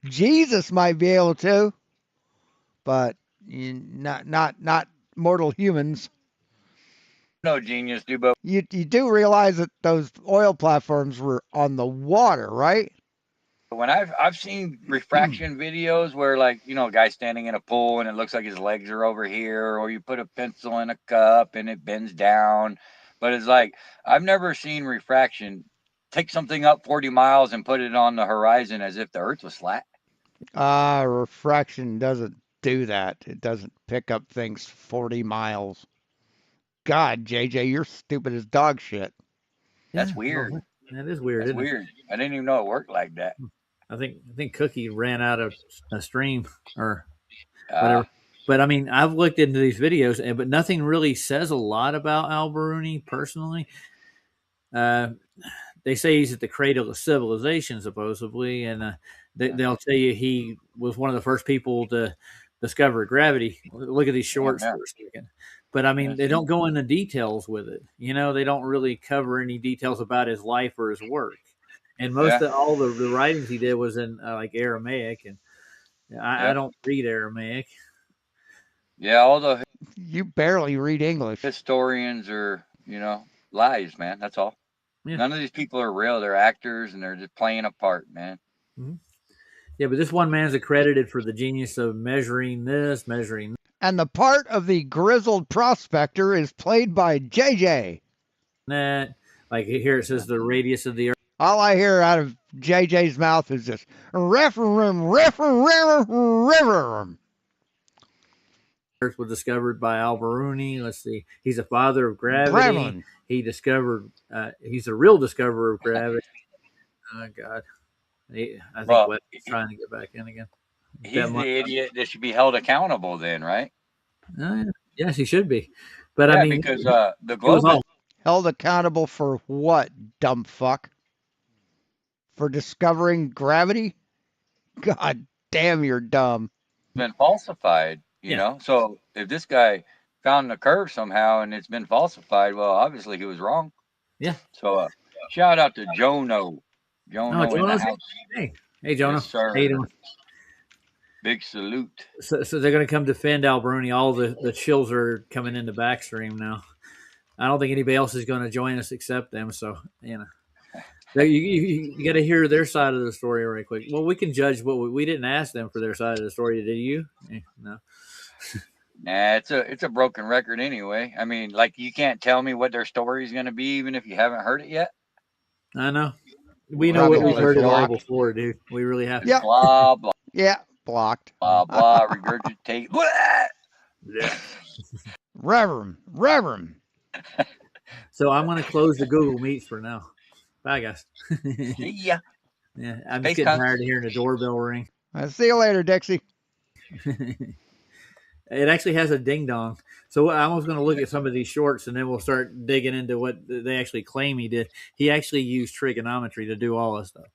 Jesus might be able to, but not mortal humans. No genius, dude, but You do realize that those oil platforms were on the water, right? when I've seen refraction videos where, like, a guy standing in a pool and it looks like his legs are over here, or you put a pencil in a cup and it bends down, but it's like I've never seen refraction take something up 40 miles and put it on the horizon as if the Earth was flat. Refraction doesn't do that. It doesn't pick up things 40 miles. God, JJ, you're stupid as dog shit. That's weird. That is weird. That's weird. I didn't even know it worked like that. I think Cookie ran out of a stream or whatever. But I mean, I've looked into these videos, but nothing really says a lot about Al-Biruni personally. They say he's at the cradle of civilization, supposedly, and they'll tell you he was one of the first people to discover gravity. Look at these shorts for a second. But I mean, they don't go into details with it. They don't really cover any details about his life or his work. And most of all the writings he did was in like Aramaic, and I don't read Aramaic. Yeah, although you barely read English. Historians are, lies, man. That's all. Yeah. None of these people are real. They're actors, and they're just playing a part, man. Mm-hmm. Yeah, but this one man's accredited for the genius of measuring this, measuring that. And the part of the grizzled prospector is played by JJ. Like here it says the radius of the Earth. All I hear out of JJ's mouth is this Earth was discovered by Al-Biruni. Let's see. He's a father of gravity. He discovered. He's a real discoverer of gravity. Oh God. I think Wes is trying to get back in again. He's the idiot that should be held accountable then, right? Yes, he should be. But I mean, because the global held accountable for what, dumb fuck? For discovering gravity? God damn, you're dumb. Been falsified, you know. So if this guy found the curve somehow and it's been falsified, well, obviously he was wrong. Yeah. So shout out to Jono. Jono in the house. Hey, Jono. Yes, sir. How you doing? Big salute. So they're going to come defend Al-Biruni. All the chills are coming into backstream now. I don't think anybody else is going to join us except them. So, you got to hear their side of the story right quick. Well, we can judge what we didn't ask them for their side of the story. Did you? No. Nah, it's a broken record anyway. I mean, like, you can't tell me what their story is going to be, even if you haven't heard it yet. I know. We know what we've heard it all before, dude. We really have to. Yep. Blah, blah. Yeah, blocked. Blah, blah, regurgitate. Yeah. Reverend. So I'm going to close the Google Meets for now. Bye, guys. Yeah. Yeah, I'm just getting tired of hearing the doorbell ring. See you later, Dixie. It actually has a ding dong. So I'm almost going to look at some of these shorts, and then we'll start digging into what they actually claim he did. He actually used trigonometry to do all this stuff.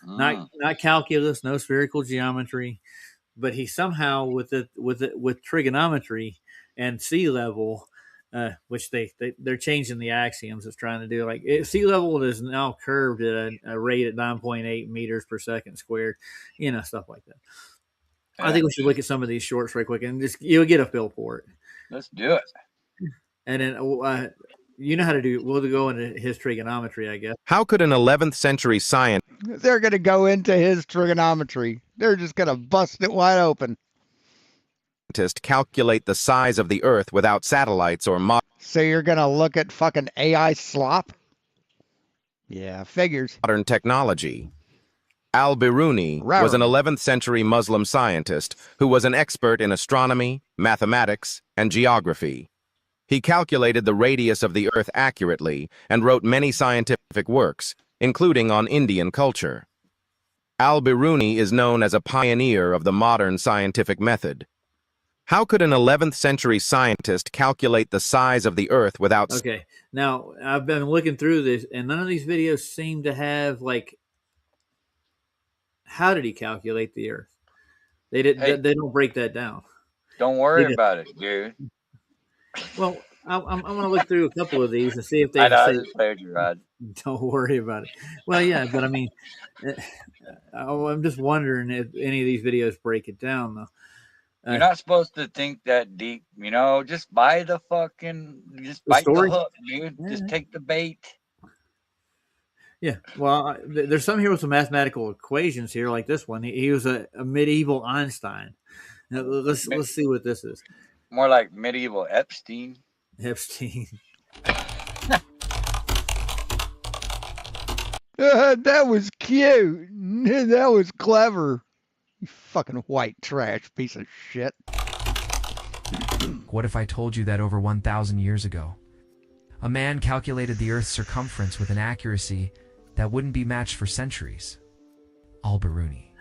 Not calculus, no spherical geometry, but he somehow with trigonometry and sea level, which they're changing the axioms. It's trying to do like sea level is now curved at a rate at 9.8 meters per second squared, stuff like that. I think we should look at some of these shorts right quick, and just you'll get a feel for it. Let's do it. And then you know how to do. We'll go into his trigonometry, I guess. How could an 11th century scientist They're going to go into his trigonometry. They're just going to bust it wide open. calculate the size of the Earth without satellites or So you're going to look at fucking AI slop? Yeah, figures. modern technology? Al-Biruni was an 11th century Muslim scientist who was an expert in astronomy, mathematics, and geography. He calculated the radius of the Earth accurately and wrote many scientific works, including on Indian culture. Al-Biruni is known as a pioneer of the modern scientific method. How could an 11th century scientist calculate the size of the Earth without... Okay, now I've been looking through this, and none of these videos seem to have, like, how did he calculate the Earth? They don't break that down. Don't worry about it, dude. Well, I'm going to look through a couple of these and see if they I know, I say, just played you, Rod. don't worry about it. Well, yeah, but I mean, I'm just wondering if any of these videos break it down, though. You're not supposed to think that deep, just buy the bite the hook, dude. Yeah. Just take the bait. Yeah, well, there's some here with some mathematical equations here, like this one. He was a medieval Einstein. Now, let's see what this is. More like medieval Epstein. Epstein. That was cute. That was clever. You fucking white trash piece of shit. What if I told you that over 1,000 years ago, a man calculated the Earth's circumference with an accuracy that wouldn't be matched for centuries? Al-Biruni.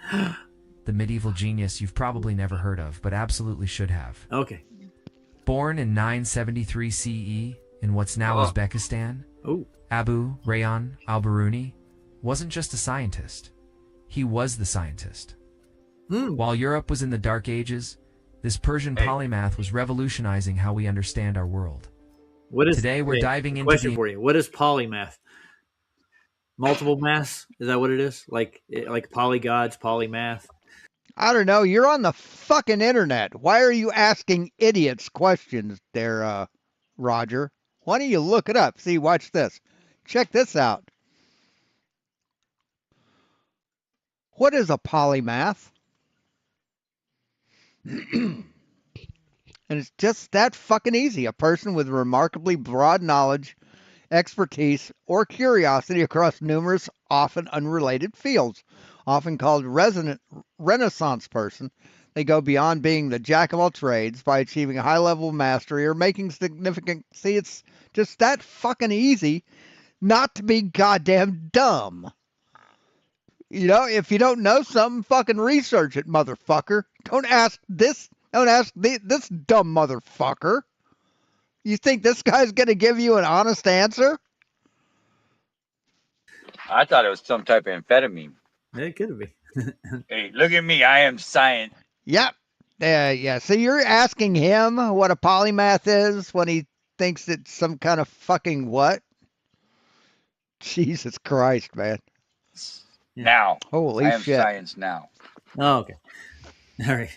The medieval genius you've probably never heard of, but absolutely should have. Okay. Born in 973 CE in what's now Uzbekistan, Abu Rayhan al-Biruni wasn't just a scientist. He was the scientist. While Europe was in the Dark Ages, this Persian polymath was revolutionizing how we understand our world. Today we're diving into question for you. What is polymath? Multiple maths? Is that what it is? Like polygods, polymath? I don't know. You're on the fucking internet. Why are you asking idiots questions there, Roger? Why don't you look it up? See, watch this. Check this out. What is a polymath? And it's just that fucking easy. A person with remarkably broad knowledge, expertise, or curiosity across numerous, often unrelated fields. Often called Renaissance person, they go beyond being the jack of all trades by achieving a high level of mastery or making significant... See, it's just that fucking easy not to be goddamn dumb. If you don't know something, fucking research it, motherfucker. Don't ask this dumb motherfucker. You think this guy's going to give you an honest answer? I thought it was some type of amphetamine. It could be. Hey, look at me. I am science. Yep. Yeah. So you're asking him what a polymath is when he thinks it's some kind of fucking what? Jesus Christ, man. Now. Holy I am shit. science now. Oh, okay. All right.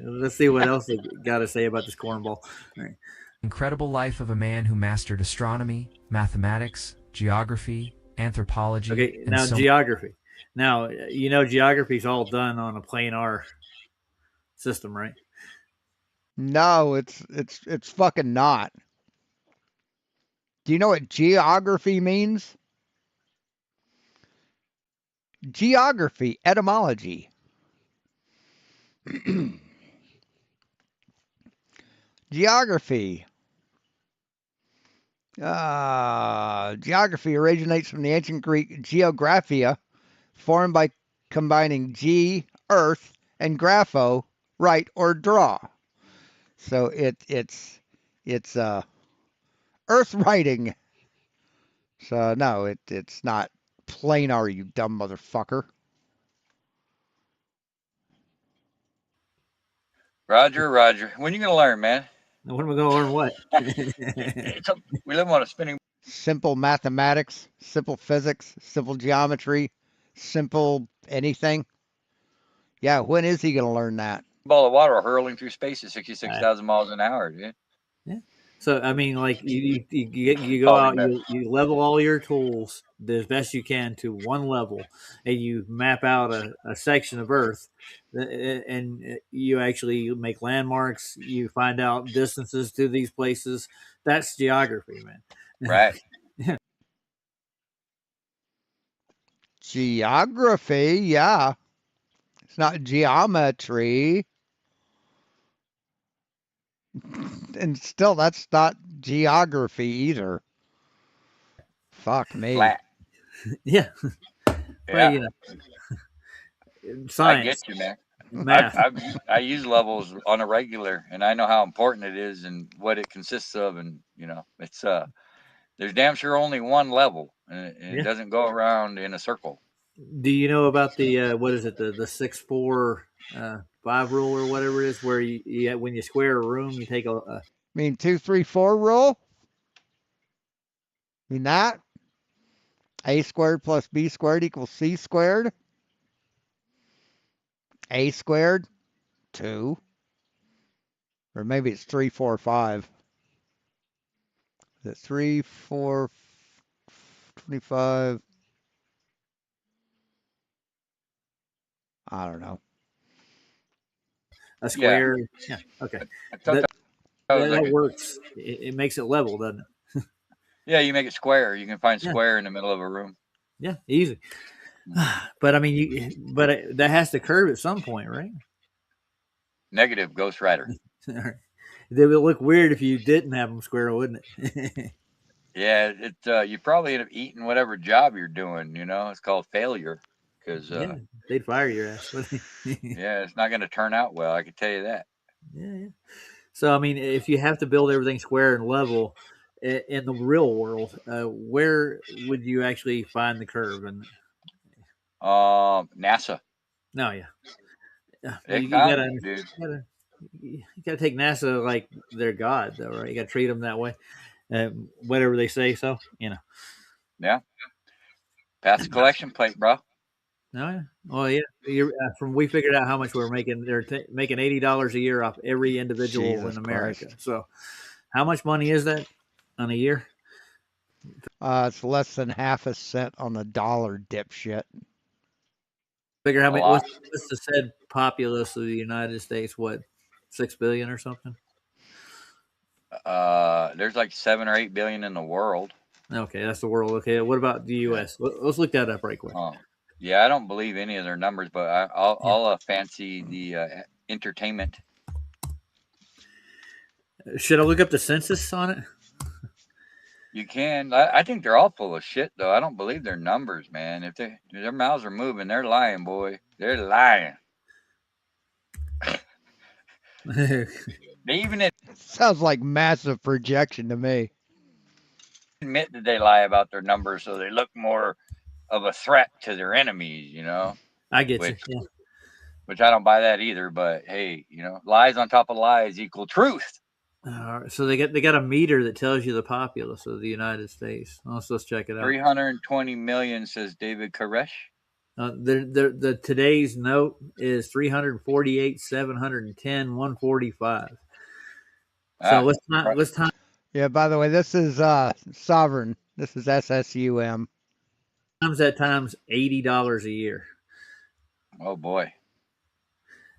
Let's see what else they got to say about this cornball. All right. incredible life of a man who mastered astronomy, mathematics, geography, anthropology. Okay, now geography. Now, geography is all done on a planar system, right? No, it's fucking not. Do you know what geography means? Geography, etymology. Geography. Geography originates from the ancient Greek geographia, formed by combining earth, and grapho, write or draw. So it's Earth writing. So no, it's not planar, you dumb motherfucker. Roger. When you gonna learn, man? When am I gonna learn what? We live on a spinning Simple mathematics, simple physics, simple geometry, simple anything. Yeah, when is he gonna learn that? ball of water hurling through space at 66,000 miles an hour, dude. Yeah. So I mean, like you go Called out, him that. you level all your tools as best you can to one level, and you map out a section of Earth, and you actually make landmarks. You find out distances to these places. That's geography, man. Right. Yeah. Geography, yeah. It's not geometry. And still, that's not geography either. Fuck me. Flat. Yeah. Well, you know, I science, get you, man. math. I use levels on a regular, and I know how important it is and what it consists of, and it's there's damn sure only one level, and it doesn't go around in a circle. Do you know about the what is it, the 6-4 5 rule or whatever it is, where you when you square a room, you take a mean 2, 3, 4 rule? Mean that? A squared plus B squared equals C squared? A squared? 2. Or maybe it's 3, 4, 5. Is it 3, 4, 25? I don't know. a square. Yeah. Okay. That works. It makes it level, doesn't it? Yeah, you make it square. You can find square in the middle of a room. Yeah, easy. But I mean, that has to curve at some point, right? Negative Ghost Rider. They would look weird if you didn't have them square, wouldn't it? Yeah, you probably end up eating whatever job you're doing. It's called failure because yeah, they'd fire your ass. yeah, it's not going to turn out well. I can tell you that. Yeah. So I mean, if you have to build everything square and level in the real world, where would you actually find the curve? And NASA. no, yeah, They you found gotta, it, dude. you gotta take NASA like their god, though, right? You gotta treat them that way, whatever they say. So Yeah. Pass the collection plate, bro. No, yeah. Oh, yeah. From we figured out how much we're making. They're making $80 a year off every individual Jesus in America. Christ. So, how much money is that on a year? It's less than half a cent on the dollar, dipshit. Figure how many. What's the said populace of the United States? What, 6 billion or something? There's like 7 or 8 billion in the world. Okay, that's the world. Okay, what about the U.S.? Let's look that up right quick. Yeah, I don't believe any of their numbers, but I'll fancy the entertainment. Should I look up the census on it? You can. I think they're all full of shit, though. I don't believe their numbers, man. If their mouths are moving, they're lying, boy. They're lying. They even sounds like massive projection to me. Admit that they lie about their numbers, so they look more of a threat to their enemies. I get you. Yeah. Which I don't buy that either. But hey, lies on top of lies equal truth. So they got a meter that tells you the populace of the United States. Let's check it out. 320 million, says David Koresh. The today's note is 348, 710, 145. So let's time. Yeah. By the way, this is sovereign. This is SSUM. Times that times $80 a year. Oh boy!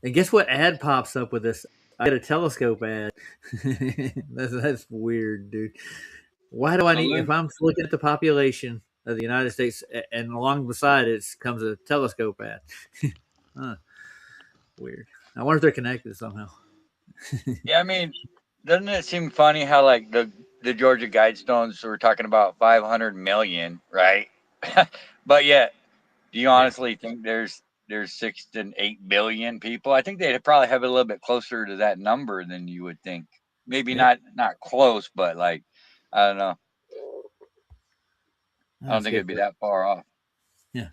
And guess what ad pops up with this? I get a telescope ad. That's weird, dude. Why do I need? If I'm looking at the population of the United States, and along beside it comes a telescope ad. Weird. I wonder if they're connected somehow. Yeah, I mean, doesn't it seem funny how like the Georgia Guidestones were talking about 500 million, right? But yet, do you honestly think there's there's 6 to 8 billion people. I think they'd probably have it a little bit closer to that number than you would think. Maybe not close, but like, I don't know. I don't think it'd be that far off. Yeah.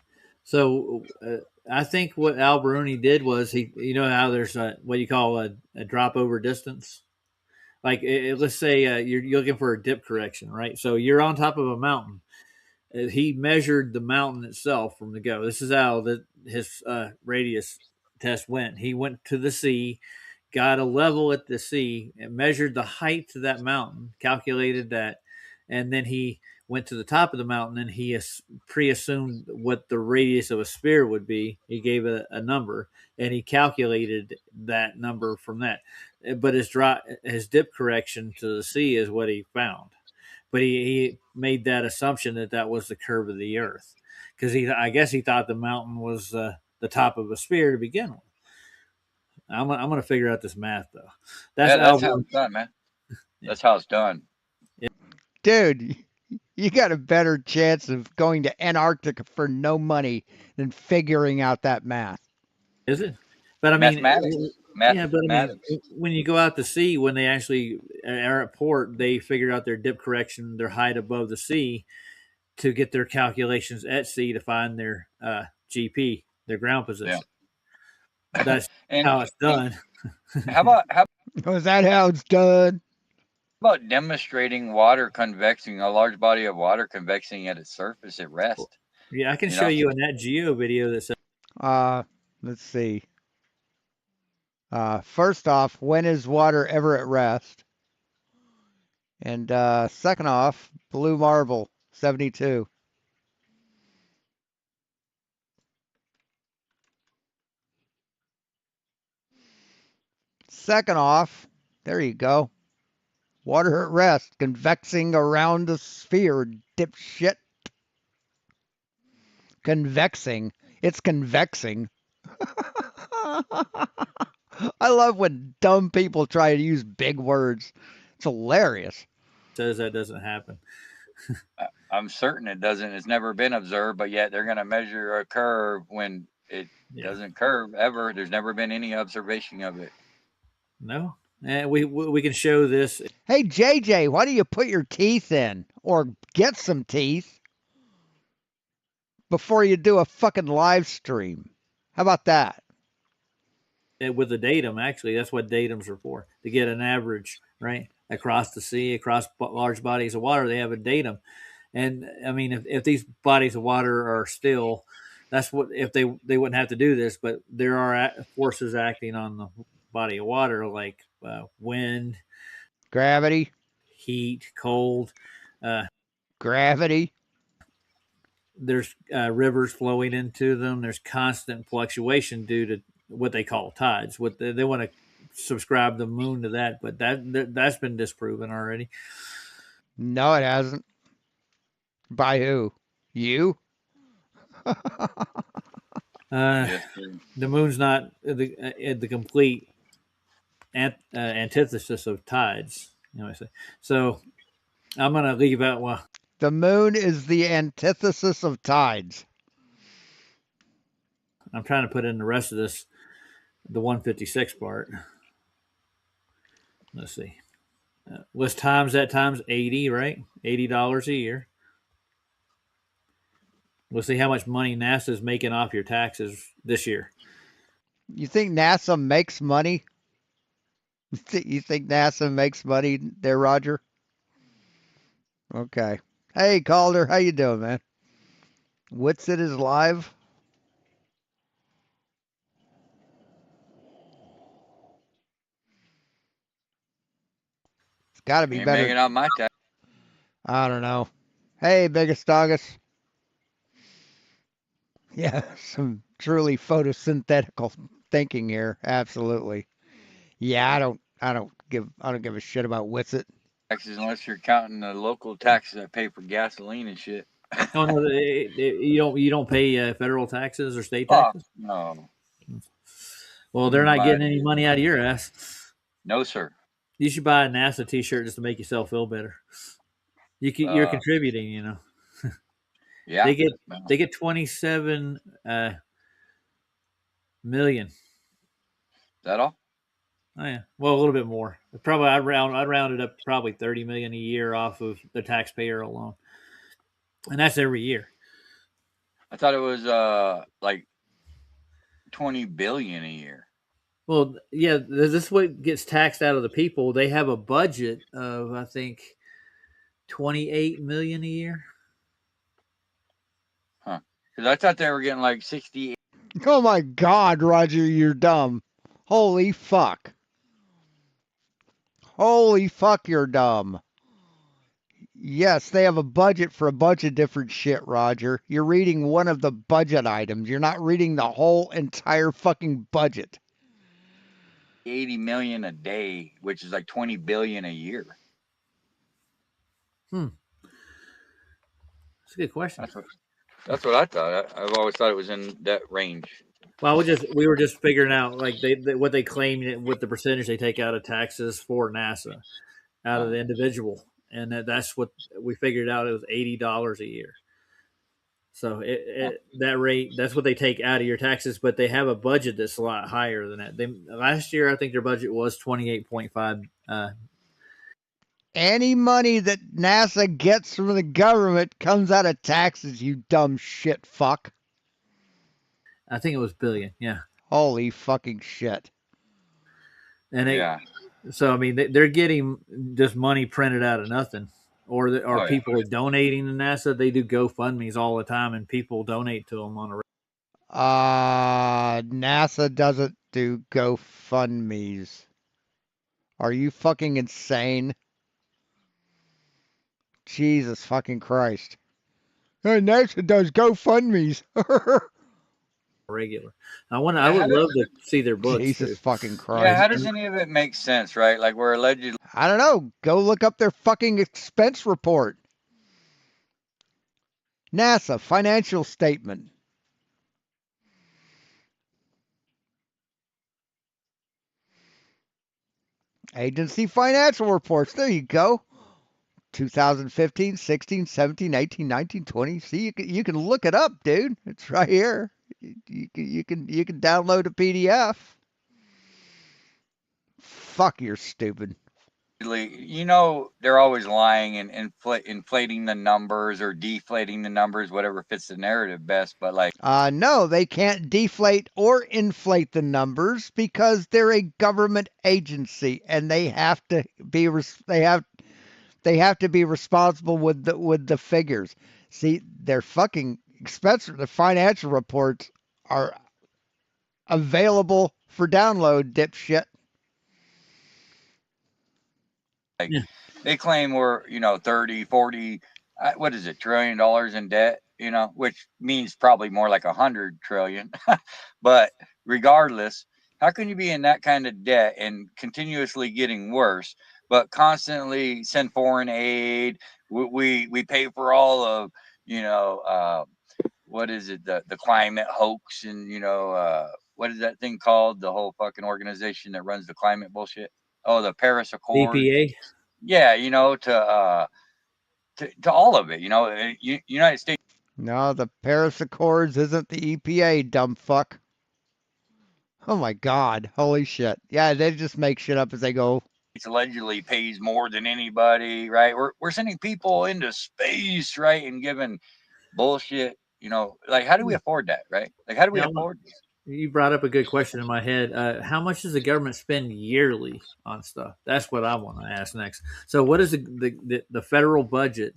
So I think what Al Bruni did was you know how there's what you call a drop over distance. Like let's say you're looking for a dip correction, right? So you're on top of a mountain. He measured the mountain itself from the go. This is how his radius test went. He went to the sea, got a level at the sea, and measured the height to that mountain, calculated that, and then he went to the top of the mountain and he pre-assumed what the radius of a sphere would be. He gave a number and he calculated that number from that. But his dip correction to the sea is what he found. But he made that assumption that was the curve of the Earth, because I guess he thought the mountain was the top of a sphere to begin with. I'm gonna figure out this math though. That's how it's done, man. That's how it's done. Yeah. Dude, you got a better chance of going to Antarctica for no money than figuring out that math. Is it? But I mean, mathematics. When you go out to sea, when they actually are at port, they figure out their dip correction, their height above the sea, to get their calculations at sea to find their GP, their ground position. Yeah. That's how it's done. Was that how it's done? How about demonstrating water convexing, a large body of water convexing at its surface at rest? Yeah, I can show you a Nat Geo video that says. Let's see. First off, when is water ever at rest? And second off, Blue Marble 72. Second off, there you go. Water at rest, convexing around a sphere, dipshit. Convexing. It's convexing. I love when dumb people try to use big words. It's hilarious. Says that doesn't happen. I'm certain it doesn't. It's never been observed, but yet they're going to measure a curve when it doesn't curve ever. There's never been any observation of it. No. And we can show this. Hey, JJ, why do you put your teeth in or get some teeth before you do a fucking live stream? How about that? With the datum, actually, that's what datums are for, to get an average, right? Across the sea, across large bodies of water, they have a datum. And I mean, if these bodies of water are still, that's what, if they wouldn't have to do this, but there are forces acting on the body of water, like wind, gravity, heat, cold, gravity. There's rivers flowing into them. There's constant fluctuation due to what they call tides. What they want to subscribe the moon to that, but that's been disproven already. No, it hasn't. By who? You? The moon's not the complete antithesis of tides. You know what I say? So I'm gonna leave out. Well, the moon is the antithesis of tides. I'm trying to put in the rest of this, the 156 part. Let's see. Let's times that times 80, right? $80 a year. We'll see how much money NASA is making off your taxes this year. You think NASA makes money? You think NASA makes money there, Roger? Okay. Hey, Calder, how you doing, man? Witsit is live. It's got to be better. Making out my tax. I don't know. Hey, Biggest August. Yeah, some truly photosynthetical thinking here. Absolutely. Yeah, I don't give a shit about Witsit. Taxes unless you're counting the local taxes I pay for gasoline and shit. Oh no, you don't pay federal taxes or state taxes? No. Well, they're not getting any money out of your ass. No, sir. You should buy a NASA T-shirt just to make yourself feel better. You're contributing, you know. Yeah. They get 27 million. Is that all? Oh yeah, well, a little bit more. Probably I'd round it up to probably 30 million a year off of the taxpayer alone, and that's every year. I thought it was like 20 billion a year. Well, yeah, this is what gets taxed out of the people. They have a budget of, I think, 28 million a year. Huh? Because I thought they were getting like 60. Oh my God, Roger, you're dumb. Holy fuck. Holy fuck, you're dumb. Yes, they have a budget for a bunch of different shit, Roger. You're reading one of the budget items. You're not reading the whole entire fucking budget. 80 million a day, which is like 20 billion a year. That's a good question. That's what I thought. I've always thought it was in that range. Well, we were just figuring out like they what they claim with the percentage they take out of taxes for NASA out of the individual, and that's what we figured out. It was $80 a year. So that rate, that's what they take out of your taxes, but they have a budget that's a lot higher than that. Last year, I think their budget was 28.5. Any money that NASA gets from the government comes out of taxes, you dumb shit fuck. I think it was billion. Yeah. Holy fucking shit. And so I mean, they're getting just money printed out of nothing. Or people are donating to NASA. They do GoFundMe's all the time, and people donate to them on a. NASA doesn't do GoFundMe's. Are you fucking insane? Jesus fucking Christ. NASA does GoFundMe's. Regular. I would love to see their books. Jesus fucking Christ. Yeah, how does any of it make sense, right? Like we're allegedly. I don't know. Go look up their fucking expense report. NASA financial statement. Agency financial reports. There you go. 2015, 16, 17, 18, 19, 20. See, you can look it up, dude. It's right here. You can download a PDF. Fuck, you're stupid. You know, they're always lying and inflating the numbers or deflating the numbers, whatever fits the narrative best. But like, no, they can't deflate or inflate the numbers because they're a government agency and they have to be responsible with the figures. See, their fucking the financial reports are available for download, dipshit. Like they claim we're, 30, 40, what is it, $1 trillion in debt, which means probably more like 100 trillion. But regardless, how can you be in that kind of debt and continuously getting worse, but constantly send foreign aid? We pay for all of, what is it, the climate hoax, and what is that thing called? The whole fucking organization that runs the climate bullshit. Oh, the Paris Accord. EPA. Yeah, to all of it, United States. No, the Paris Accords isn't the EPA, dumb fuck. Oh my God, holy shit. Yeah, they just make shit up as they go. It's allegedly pays more than anybody, right? We're sending people into space, right, and giving bullshit. Like how do we afford that, right? Like how do we afford this? You brought up a good question in my head. How much does the government spend yearly on stuff? That's what I want to ask next. So, what is the federal budget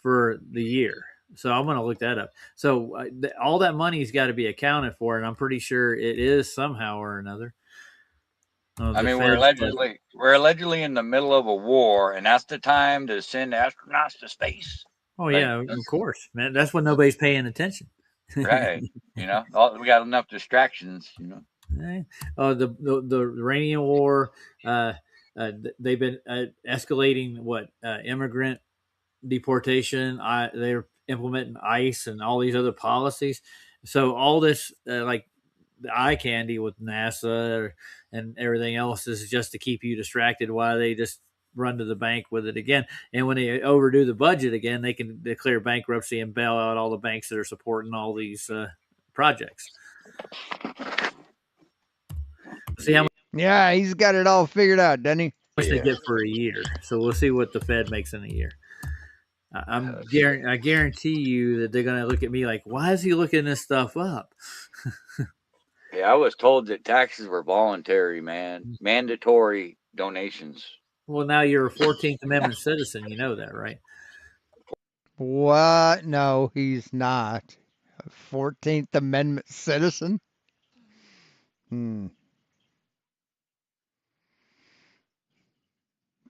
for the year? So, I'm going to look that up. So, all that money's got to be accounted for, and I'm pretty sure it is somehow or another. I mean, we're allegedly in the middle of a war, and that's the time to send astronauts to space. Oh yeah, of course, man. That's when nobody's paying attention. Right. We got enough distractions, the Iranian war, they've been escalating immigrant deportation. They're implementing ICE and all these other policies. So all this, like the eye candy with NASA and everything else, is just to keep you distracted while they just run to the bank with it again. And when they overdo the budget again, they can declare bankruptcy and bail out all the banks that are supporting all these projects. See how Yeah, he's got it all figured out, doesn't he? much they get for a year. So we'll see what the Fed makes in a year. I guarantee you that they're going to look at me like, why is he looking this stuff up? Yeah, I was told that taxes were voluntary, man. Mandatory donations. Well, now you're a 14th Amendment citizen. You know that, right? What? No, he's not. A 14th Amendment citizen?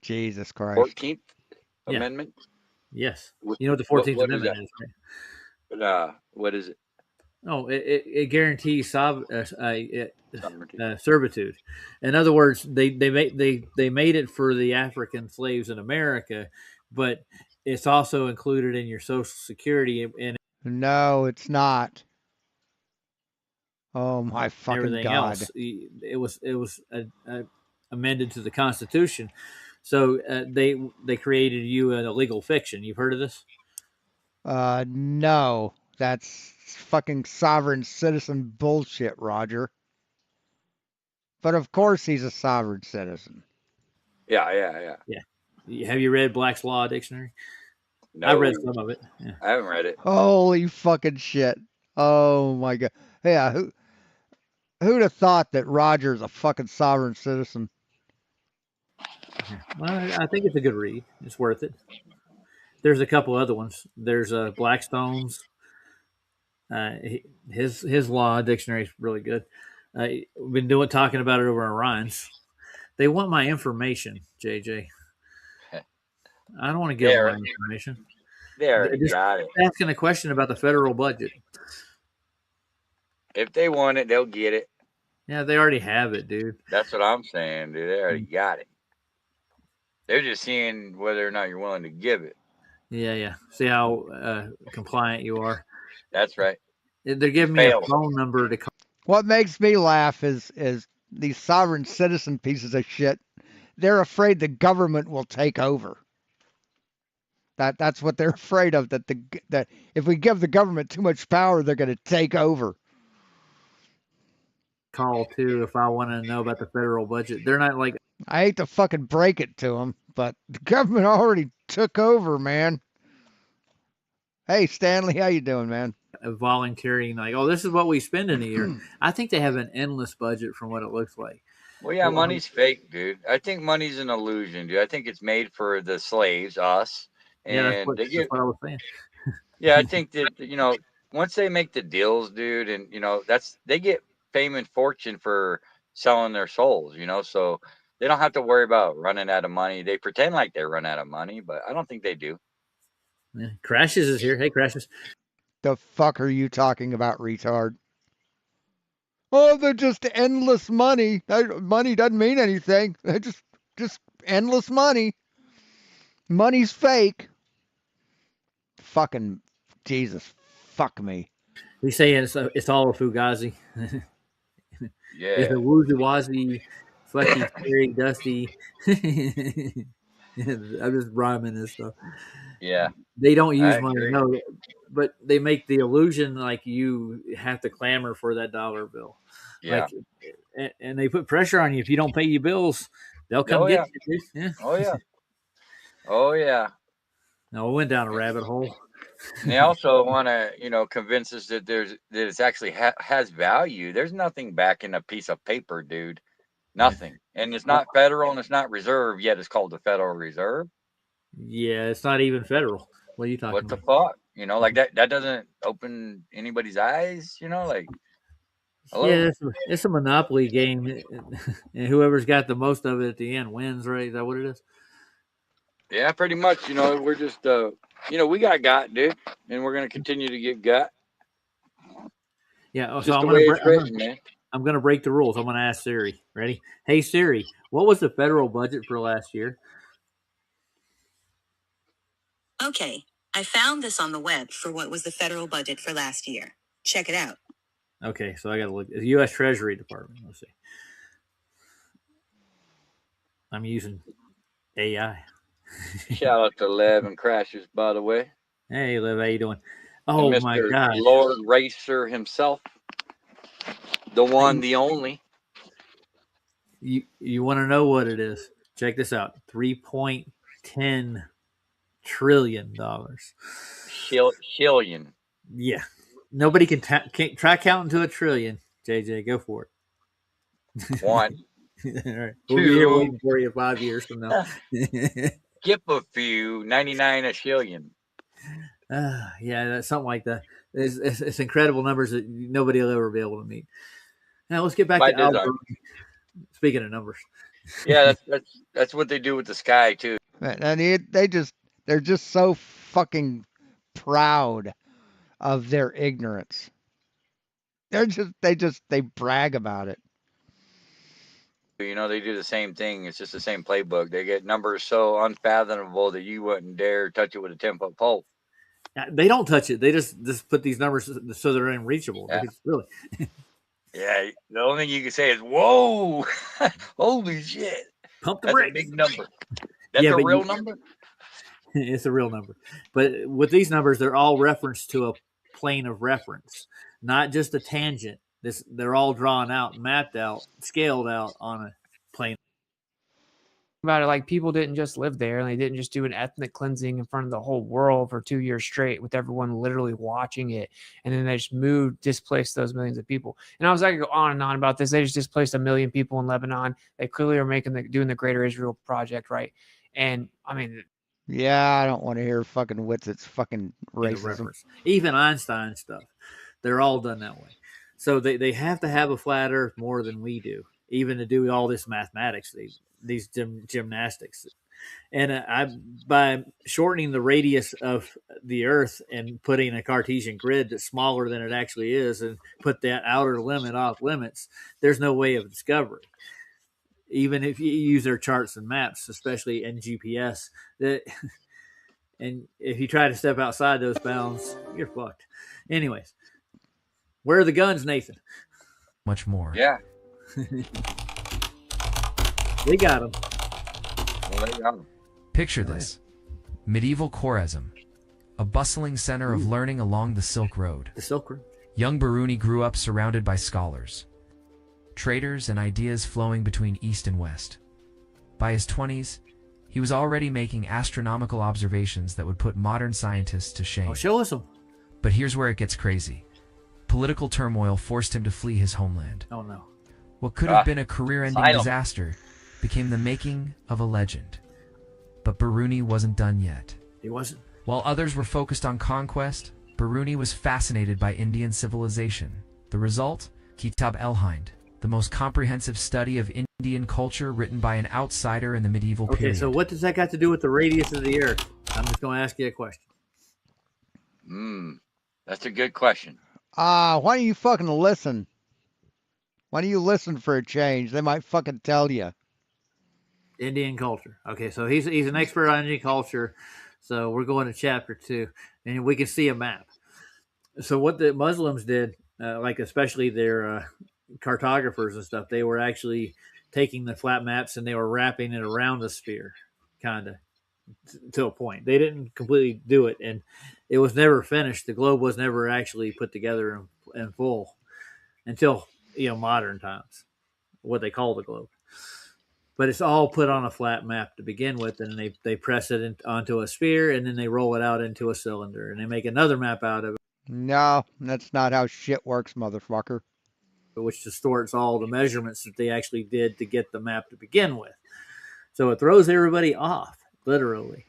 Jesus Christ. 14th Amendment? Yes. You know what the 14th Amendment is, right? What is it? Oh, it guarantees servitude. In other words, they made it for the African slaves in America, but it's also included in your Social Security and no, it's not. Oh my fucking everything God! Else. It was amended to the Constitution, so they created you a legal fiction. You've heard of this? No, that's fucking sovereign citizen bullshit, Roger. But of course he's a sovereign citizen. Yeah. Have you read Black's Law Dictionary? No. I read some of it. Yeah. I haven't read it. Holy fucking shit! Oh my God! Yeah, who'd have thought that Roger's a fucking sovereign citizen? Well, I think it's a good read. It's worth it. There's a couple other ones. There's Blackstone's. His law dictionary is really good. We've been talking about it over on Ryan's. They want my information, JJ. I don't want to give them my information. They already got it. Asking a question about the federal budget. If they want it, they'll get it. Yeah, they already have it, dude. That's what I'm saying, dude. They already got it. They're just seeing whether or not you're willing to give it. Yeah. See how compliant you are. That's right. They're giving me a phone number to call. What makes me laugh is these sovereign citizen pieces of shit. They're afraid the government will take over. That's what they're afraid of. That if we give the government too much power, they're going to take over. Call too if I want to know about the federal budget. They're not like. I hate to fucking break it to them, but the government already took over, man. Hey, Stanley, how you doing, man? Volunteering, like, oh, this is what we spend in a year. I think they have an endless budget from what it looks like. Well, yeah, money's fake, dude. I think money's an illusion, dude. I think it's made for the slaves, us. And that's what I was saying. Yeah, I think that, once they make the deals, dude, and, they get fame and fortune for selling their souls, so they don't have to worry about running out of money. They pretend like they run out of money, but I don't think they do. Yeah. Crashes is here. Hey, Crashes. The fuck are you talking about, retard? Oh, they're just endless money. Money doesn't mean anything. They're just endless money. Money's fake. Fucking Jesus. Fuck me. He's saying it's all a Fugazi. Yeah. It's a woozy wazy, fucky, scary, dusty. I'm just rhyming this stuff. Yeah. They don't use money, no, but they make the illusion like you have to clamor for that dollar bill. Yeah. And they put pressure on you. If you don't pay your bills, they'll come get you. Yeah. Oh, yeah. Oh, yeah. No, we went down a rabbit hole. And they also want to, convince us that it's actually has value. There's nothing back in a piece of paper, dude. Nothing. And it's not federal and it's not reserve, yet it's called the Federal Reserve. Yeah, it's not even federal. What are you talking about? What the fuck? Like that doesn't open anybody's eyes, like. Hello? Yeah, it's a monopoly game, and whoever's got the most of it at the end wins, right? Is that what it is? Yeah, pretty much. We're just, we got, dude, and we're gonna continue to get got. Yeah, so I'm gonna break the rules. I'm gonna ask Siri. Ready? Hey Siri, what was the federal budget for last year? Okay, I found this on the web for what was the federal budget for last year. Check it out. Okay, so I got to look. The U.S. Treasury Department. Let's see. I'm using AI. Shout out to Lev and Crashes, by the way. Hey, Lev, how you doing? Oh, and my Mr. God. Lord Racer himself. The one, the only. You want to know what it is? Check this out: $3.10 trillion. Shillion. Yeah, nobody can't try counting to a trillion. JJ, go for it. One. All right. We'll be here waiting for you 5 years from now. Skip a few. 99 a shillion. Yeah, that's something like that. It's incredible numbers that nobody will ever be able to meet. Now let's get back to Albert. Speaking of numbers, yeah, that's what they do with the sky too. And they're just so fucking proud of their ignorance. They brag about it. You know, they do the same thing. It's just the same playbook. They get numbers so unfathomable that you wouldn't dare touch it with a 10-foot pole. They don't touch it. They just put these numbers so they're unreachable. Yeah. Really. Yeah, the only thing you can say is, whoa, holy shit. Pump the That's brakes. a big number. That's a real number? It's a real number. But with these numbers, they're all referenced to a plane of reference, not just a tangent. They're all drawn out, mapped out, scaled out on a plane. About it, like people didn't just live there and they didn't just do an ethnic cleansing in front of the whole world for 2 years straight with everyone literally watching it, and then they just displaced those millions of people. And I was like, go on and on about this. They just displaced 1 million people in Lebanon. They clearly are doing the Greater Israel Project, right? And I mean, yeah, I don't want to hear fucking wits. It's fucking racism. Even Einstein stuff, they're all done that way. So they have to have a flat Earth more than we do, even to do all this mathematics. These gymnastics, and by shortening the radius of the Earth and putting a Cartesian grid that's smaller than it actually is, and put that outer limit off limits, there's no way of discovery. Even if you use their charts and maps, especially in GPS, and if you try to step outside those bounds, you're fucked. Anyways, where are the guns, Nathan? Much more. Yeah. They got them. Well, they got them. Picture this. Medieval Khwarezm, a bustling center of learning along the Silk Road. The Silk Road. Young Biruni grew up surrounded by scholars, traders, and ideas flowing between East and West. By his 20s, he was already making astronomical observations that would put modern scientists to shame. Oh, show us them. But here's where it gets crazy. Political turmoil forced him to flee his homeland. Oh, no. What could have been a career-ending disaster became the making of a legend. But Biruni wasn't done yet. He wasn't. While others were focused on conquest, Biruni was fascinated by Indian civilization. The result? Kitab el-Hind, the most comprehensive study of Indian culture written by an outsider in the medieval period. Okay, so what does that got to do with the radius of the Earth? I'm just going to ask you a question. That's a good question. Why don't you fucking listen? Why don't you listen for a change? They might fucking tell you. Indian culture. Okay, so he's an expert on Indian culture. So we're going to chapter 2, and we can see a map. So what the Muslims did, like especially their cartographers and stuff, they were actually taking the flat maps and they were wrapping it around the sphere, kind of, to a point. They didn't completely do it, and it was never finished. The globe was never actually put together in full until modern times, what they call the globe. But it's all put on a flat map to begin with, and they press it onto a sphere, and then they roll it out into a cylinder, and they make another map out of it. No, that's not how shit works, motherfucker. Which distorts all the measurements that they actually did to get the map to begin with. So it throws everybody off, literally,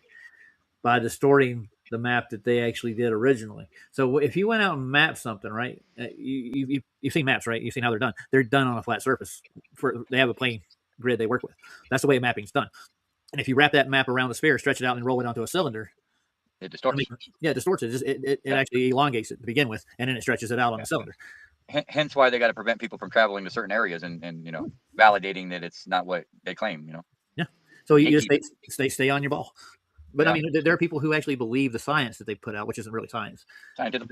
by distorting the map that they actually did originally. So if you went out and mapped something, right? You've seen maps, right? You've seen how they're done. They're done on a flat surface. They have a plane grid they work with. That's the way mapping's done. And if you wrap that map around the sphere, stretch it out, and roll it onto a cylinder, it distorts. It distorts it. It actually elongates it to begin with, and then it stretches it out on the cylinder. Hence why they got to prevent people from traveling to certain areas and validating that it's not what they claim. Yeah. So you just stay on your ball. But I mean, there are people who actually believe the science that they put out, which isn't really science. Scientific.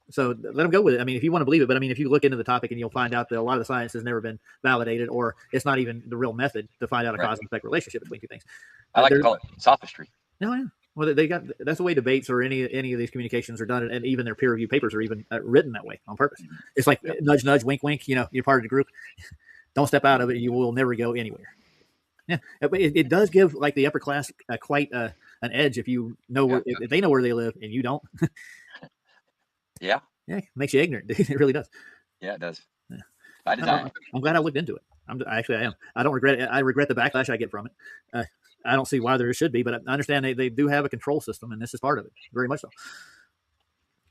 So let them go with it. I mean, if you want to believe it, but I mean, if you look into the topic and you'll find out that a lot of the science has never been validated, or it's not even the real method to find out a cause and effect relationship between two things. I like to call it sophistry. No, yeah. Well, that's the way debates or any of these communications are done, and even their peer reviewed papers are even written that way on purpose. It's like nudge, nudge, wink, wink. You're part of the group. don't step out of it. You will never go anywhere. Yeah, but it does give like the upper class quite an edge if you know where if they know where they live and you don't. Yeah, it makes you ignorant. It really does. Yeah, it does. Yeah. By design. I'm glad I looked into it. I am. I don't regret it. I regret the backlash I get from it. I don't see why there should be, but I understand they do have a control system, and this is part of it, very much so.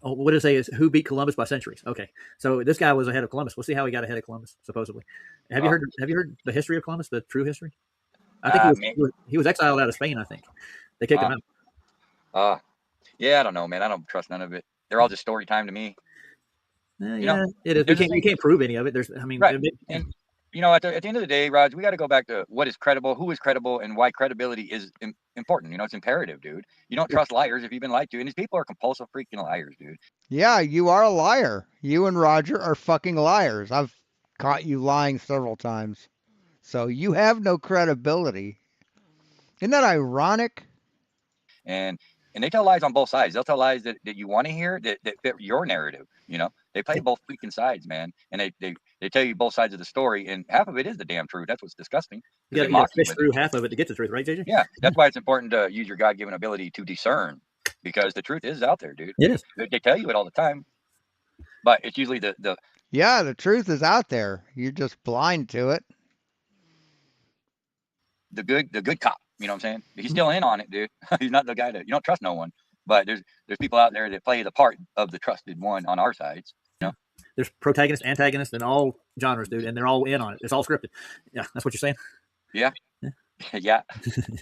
Oh, what did it say is who beat Columbus by centuries? Okay, so this guy was ahead of Columbus. We'll see how he got ahead of Columbus, supposedly. Have you heard the history of Columbus, the true history? I think he was exiled out of Spain. I think they kicked him out. Yeah, I don't know, man. I don't trust none of it. They're all just story time to me. It is. You can't prove any of it. Right. And at the end of the day, Raj, we got to go back to what is credible, who is credible, and why credibility is important. It's imperative, dude. You don't trust liars if you've been lied to, and these people are compulsive freaking liars, dude. Yeah, you are a liar. You and Roger are fucking liars. I've caught you lying several times. So you have no credibility. Isn't that ironic? And they tell lies on both sides. They'll tell lies that you want to hear that fit your narrative. They play both freaking sides, man. And they tell you both sides of the story, and half of it is the damn truth. That's what's disgusting. You got to fish through half of it to get the truth, right, JJ? Yeah, that's why it's important to use your God-given ability to discern, because the truth is out there, dude. It is. They tell you it all the time, but it's usually the truth is out there. You're just blind to it. The good cop. You know what I'm saying? He's still in on it, dude. He's not the guy you don't trust no one. But there's people out there that play the part of the trusted one on our sides. There's protagonists, antagonists, in all genres, dude, and they're all in on it. It's all scripted. Yeah, that's what you're saying. Yeah. Yeah.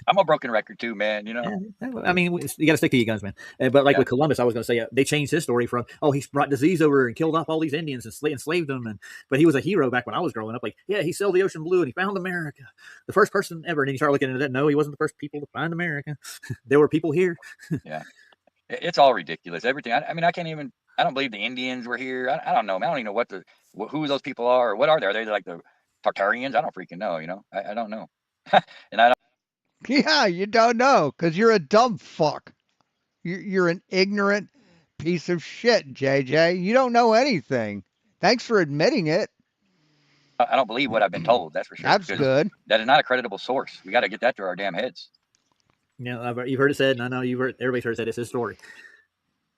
I'm a broken record too, man. I mean, you got to stick to your guns, man. But with Columbus, I was going to say they changed his story from he brought disease over and killed off all these Indians and enslaved them, but he was a hero back when I was growing up. He sailed the ocean blue and he found America, the first person ever. And then you start looking at that. No, he wasn't the first people to find America. There were people here. Yeah, it's all ridiculous. Everything. I mean, I can't even. I don't believe the Indians were here. I don't know. I don't even know who those people are or what are they? Are they like the Tartarians? I don't freaking know. I don't know. And I don't. Yeah, you don't know because you're a dumb fuck. You're an ignorant piece of shit, JJ. You don't know anything. Thanks for admitting it. I don't believe what I've been told. That's for sure. That's good. That is not a creditable source. We got to get that through our damn heads. You've heard it said, and I know everybody's heard it said it's his story.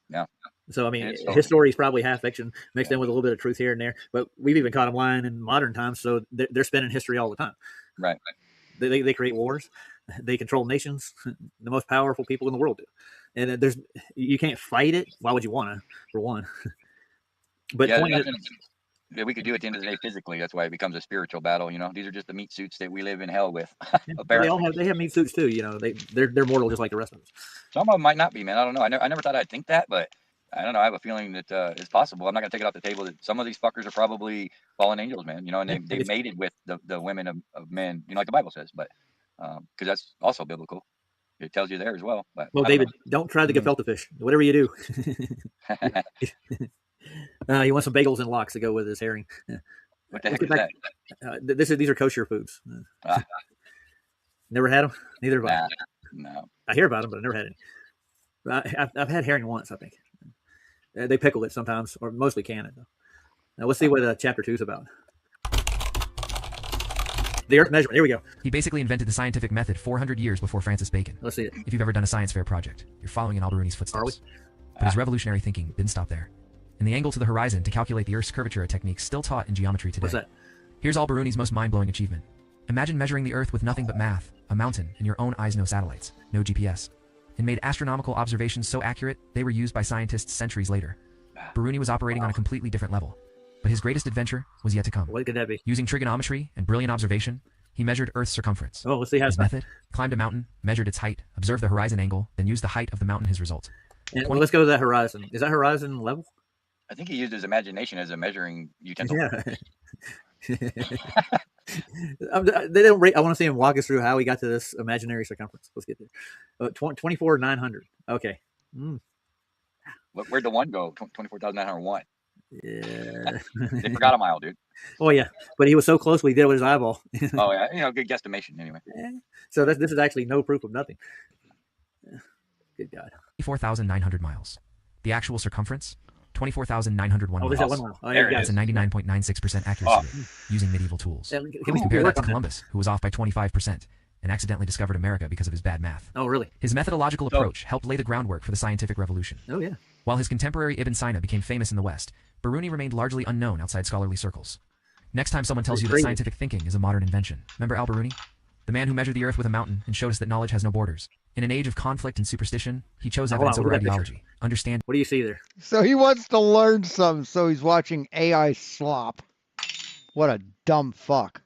Yeah. So, I mean, his story is probably half fiction mixed in with a little bit of truth here and there. But we've even caught him lying in modern times. So they're spinning history all the time. Right. They create wars. They control nations. The most powerful people in the world do. And you can't fight it. Why would you want to, for one? But yeah, we could do it at the end of the day physically. That's why it becomes a spiritual battle. These are just the meat suits that we live in hell with. They have meat suits too. They're mortal just like the rest of us. Some of them might not be, man. I don't know. I never thought I'd think that, but I don't know. I have a feeling that it's possible. I'm not gonna take it off the table that some of these fuckers are probably fallen angels, man. And they mated with the women of men, like the Bible says, but because that's also biblical. It tells you there as well. But David, don't try the gefilte fish. Whatever you do. You want some bagels and lox to go with this herring. What the heck is that? These are kosher foods. Never had them? Neither have I. No. I hear about them, but I never had any. I've had herring once, I think. They pickle it sometimes, or mostly can it, though. Now, let's see what chapter 2 is about. The Earth measurement. Here we go. He basically invented the scientific method 400 years before Francis Bacon. Let's see it. If you've ever done a science fair project, you're following in Alberuni's footsteps. Are we? But his revolutionary thinking didn't stop there. And the angle to the horizon to calculate the Earth's curvature, a technique still taught in geometry today. What's that? Here's Alberuni's most mind-blowing achievement. Imagine measuring the Earth with nothing but math, a mountain, and your own eyes, no satellites, no GPS, and made astronomical observations so accurate they were used by scientists centuries later. Biruni was operating on a completely different level, but his greatest adventure was yet to come. What could that be? Using trigonometry and brilliant observation, he measured Earth's circumference. Oh, let's see how his method: climbed a mountain, measured its height, observed the horizon angle, then used the height of the mountain his result. Well, let's go to that horizon. Is that horizon level? I think he used his imagination as a measuring utensil. Yeah. They don't. I want to see him walk us through how he got to this imaginary circumference. Let's get there. 24,900. Okay. Where'd the one go? 24,901. Yeah. They forgot a mile, dude. Oh yeah, but he was so close. We did with his eyeball. Oh yeah, good guesstimation anyway. Yeah. So this is actually no proof of nothing. Good God. 24,900 miles. The actual circumference, 24,901 Oh, there's that one mile. Oh, There it yeah, That's a 99.96% accuracy Oh. rate using medieval tools. Can we Compare work that to on that? Columbus, who was off by 25% and accidentally discovered America because of his bad math. Oh, really? His methodological approach helped lay the groundwork for the scientific revolution. Oh, yeah. While his contemporary Ibn Sina became famous in the West, Biruni remained largely unknown outside scholarly circles. Next time someone tells you that Crazy. scientific thinking is a modern invention, remember Al-Biruni? The man who measured the earth with a mountain and showed us that knowledge has no borders. In an age of conflict and superstition, he chose Now, hold evidence on, over look at that picture. ideology. Understand. What do you see there? So he wants to learn something, so he's watching AI slop. What a dumb fuck.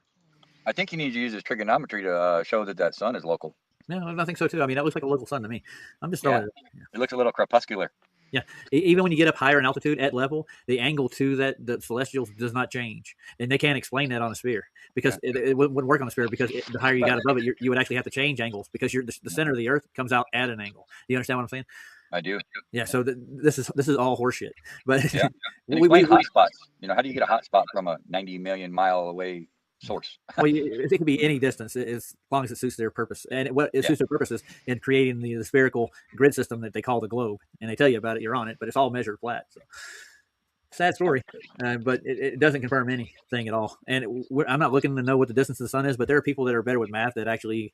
I think he needs to use his trigonometry to show that sun is local. No, I think so too. I mean, that looks like a local sun to me. I'm just throwing it. It looks a little crepuscular. Yeah, even when you get up higher in altitude at level, the angle to the celestials does not change, and they can't explain that on a sphere because it wouldn't work on a sphere because the higher you got above it, you would actually have to change angles because the center of the Earth comes out at an angle. Do you understand what I'm saying? I do. Yeah. So this is all horseshit. But Yeah. Explain hot spots. You know, how do you get a hot spot from a 90 million mile away source? Well, it can be any distance as long as it suits their purpose, and it suits their purposes in creating the spherical grid system that they call the globe, and they tell you about it. You're on it, but it's all measured flat. So. Sad story, but it doesn't confirm anything at all. And I'm not looking to know what the distance of the sun is, but there are people that are better with math that actually.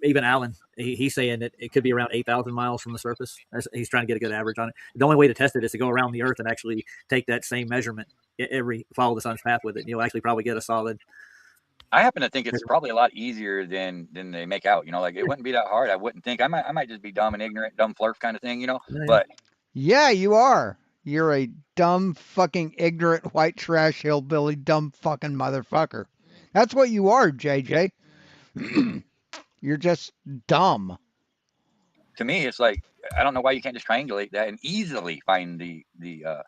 Even Alan, he's saying that it could be around 8,000 miles from the surface. He's trying to get a good average on it. The only way to test it is to go around the Earth and actually take that same measurement follow the sun's path with it. You'll actually probably get a solid. I happen to think it's probably a lot easier than they make out. You know, like it wouldn't be that hard. I wouldn't think. I might just be dumb and ignorant, dumb flirt kind of thing. You know, but yeah, you are. You're a dumb fucking ignorant white trash hillbilly dumb fucking motherfucker. That's what you are, JJ. You're just dumb. To me, it's like I don't know why you can't just triangulate that and easily find the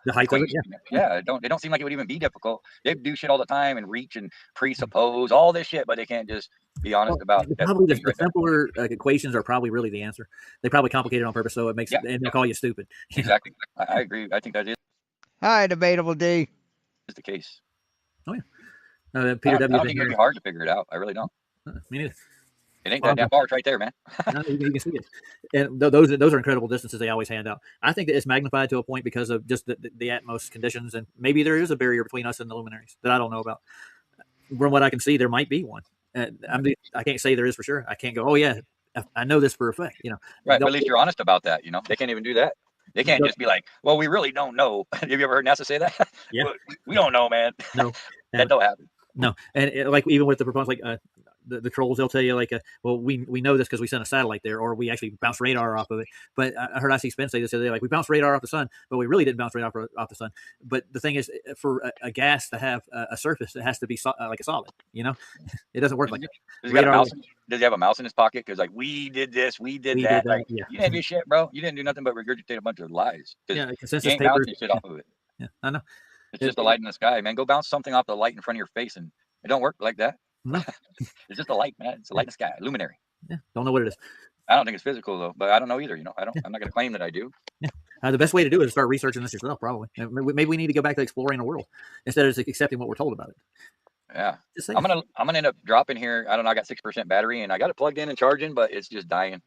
height of it. Yeah, they don't seem like it would even be difficult. They do shit all the time and reach and presuppose all this shit, but they can't just be honest about it. Probably the simpler equations are probably really the answer. They probably complicate it on purpose, so it makes and they'll call you stupid. Exactly. I agree. I think that is Hi, Debatable D. Is the case. Oh yeah. Peter I don't W. think it'd be hard to figure it out. I really don't. Me neither. It ain't that damn far. It's right there, man. No, you can see it, and those are incredible distances they always hand out. I think that it's magnified to a point because of just the Atmos conditions, and maybe there is a barrier between us and the luminaries that I don't know about. From what I can see, there might be one. I can't say there is for sure. I can't go, oh yeah, I know this for a fact. You know, right? But at least you're honest about that. You know, they can't even do that. They can't just be like, well, we really don't know. Have you ever heard NASA say that? Yeah, we don't know, man. No, that don't happen. No, and like even with the proponents, like the trolls, they'll tell you like, well, we know this because we sent a satellite there, or we actually bounced radar off of it. But I heard IC Spence say this the other day, like we bounced radar off the sun, but we really didn't bounce radar off the sun. But the thing is, for a gas to have a surface, it has to be like a solid. You know, it doesn't work like that. Does he have a mouse in his pocket? Because like we did this, we did that. Like, yeah. You didn't do shit, bro. You didn't do nothing but regurgitate a bunch of lies. Yeah, consensus you ain't papers. bouncing shit off of it. Yeah, I know. It's just a light in the sky, man. Go bounce something off the light in front of your face, and it don't work like that. No. It's just a light, man. It's a light in the sky, luminary. Yeah, don't know what it is. I don't think it's physical though, but I don't know either. You know, I'm not going to claim that I do. Yeah. The best way to do it is start researching this yourself. Probably. Maybe we need to go back to exploring the world instead of just accepting what we're told about it. Yeah, I'm gonna end up dropping here. I don't know. I got 6% battery, and I got it plugged in and charging, but it's just dying.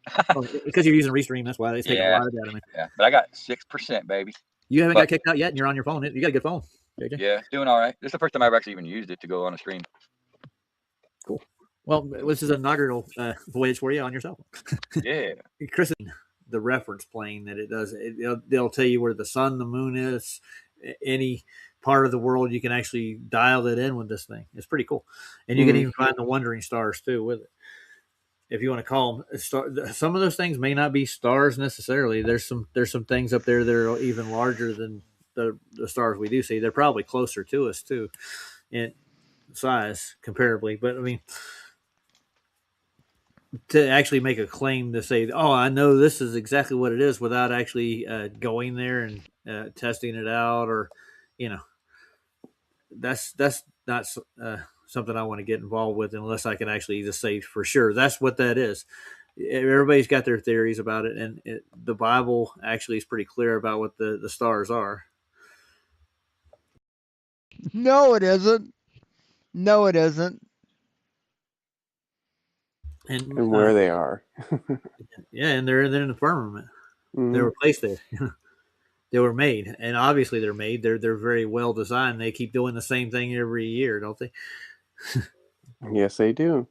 Because you're using Restream, that's why it's taking a lot of data. Yeah, but I got 6%, baby. You haven't got kicked out yet, and you're on your phone. You got a good phone, JJ. Yeah, doing all right. This is the first time I've actually even used it to go on a stream. Cool. Well, this is an inaugural voyage for you on your cell phone. Yeah. Chris, the reference plane that it does, they'll tell you where the sun, the moon is, any part of the world. You can actually dial it in with this thing. It's pretty cool. And you can even find the wandering stars too with it. If you want to call them some of those things may not be stars necessarily. There's some things up there that are even larger than the stars we do see. They're probably closer to us too in size comparably. But I mean, to actually make a claim to say, oh, I know this is exactly what it is without actually going there and testing it out, or, you know, that's not something I want to get involved with unless I can actually just say for sure that's what that is. Everybody's got their theories about it, and the Bible actually is pretty clear about what the stars are. No, it isn't. No, it isn't. And where they are. Yeah, and they're in the firmament. They were placed there. They were made, and obviously they're made. They're very well designed. They keep doing the same thing every year, don't they? Yes, they do.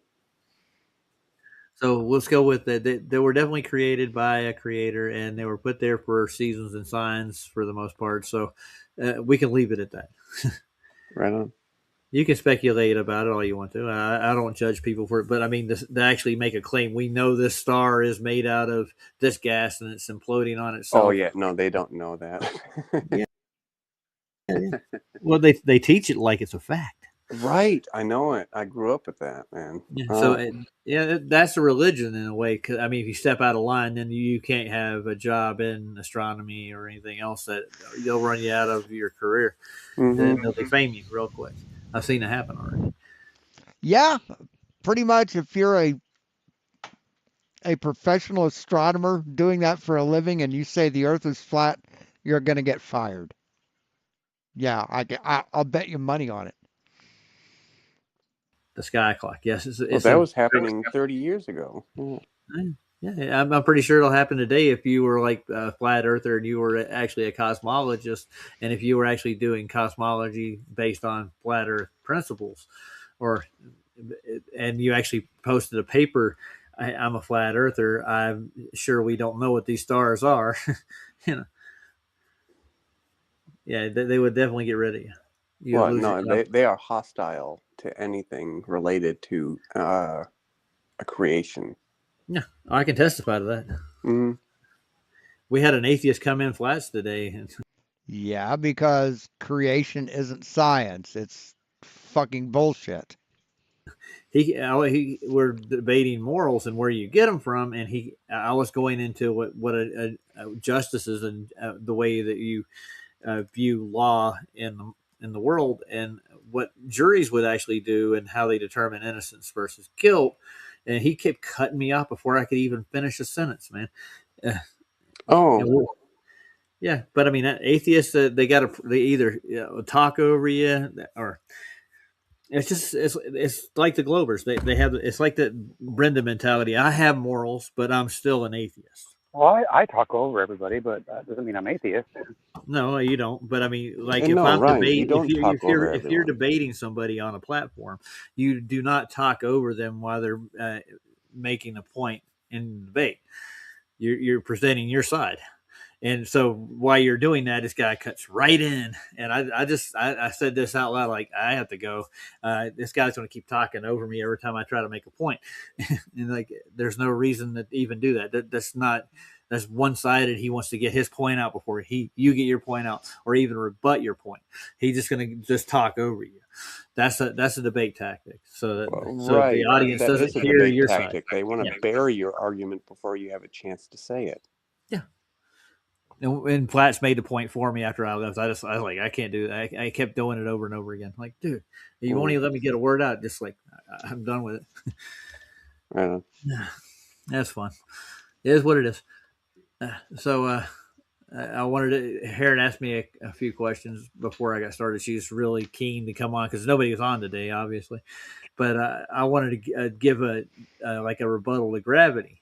So let's go with that. They were definitely created by a creator, and they were put there for seasons and signs for the most part. So we can leave it at that. Right on. You can speculate about it all you want to. I don't judge people for it, but I mean, to actually make a claim, we know this star is made out of this gas and it's imploding on itself. Oh yeah, no, they don't know that. Yeah. Well, they teach it like it's a fact. Right, I know it. I grew up with that, man. Yeah, so that's a religion in a way. 'Cause, I mean, if you step out of line, then you can't have a job in astronomy or anything else. That they'll run you out of your career, and they'll defame you real quick. I've seen it happen already. Yeah, pretty much. If you're a professional astronomer doing that for a living, and you say the Earth is flat, you're going to get fired. Yeah, I'll bet you money on it. The sky clock, yes. That was happening 30 years ago. Yeah, I'm pretty sure it'll happen today if you were like a flat earther and you were actually a cosmologist, and if you were actually doing cosmology based on flat earth principles, and you actually posted a paper, I'm a flat earther, I'm sure we don't know what these stars are. You know, yeah, they would definitely get rid of you. Well, no, they are hostile to anything related to a creation. Yeah, I can testify to that. Mm-hmm. We had an atheist come in flats today. Yeah, because creation isn't science; it's fucking bullshit. We're debating morals and where you get them from, and I was going into what a justice is and the way that you view law in the world, and what juries would actually do, and how they determine innocence versus guilt. And he kept cutting me off before I could even finish a sentence, man. Yeah, but I mean, atheists, they either talk over you, or it's like the Globers. They have, it's like the Brenda mentality. I have morals, but I'm still an atheist. Well, I talk over everybody, but that doesn't mean I'm atheist. No, you don't. But I mean, like And if I'm debating, if you're debating somebody on a platform, you do not talk over them while they're making a point in the debate. You're presenting your side. And so while you're doing that, this guy cuts right in. And I said this out loud, like, I have to go. This guy's going to keep talking over me every time I try to make a point. And like, there's no reason to even do that. That's one-sided. He wants to get his point out before you get your point out, or even rebut your point. He's just going to just talk over you. That's a debate tactic. So the audience doesn't hear your side. They want to bury your argument before you have a chance to say it. Yeah. And Flats made the point for me after I left. I was like, I can't do that. I kept doing it over and over again. Like, dude, you won't even let me get a word out. Just like, I'm done with it. Right. That's fun. It is what it is. I wanted Heron asked me a few questions before I got started. She's really keen to come on because nobody was on today, obviously. But I wanted to give a rebuttal to gravity.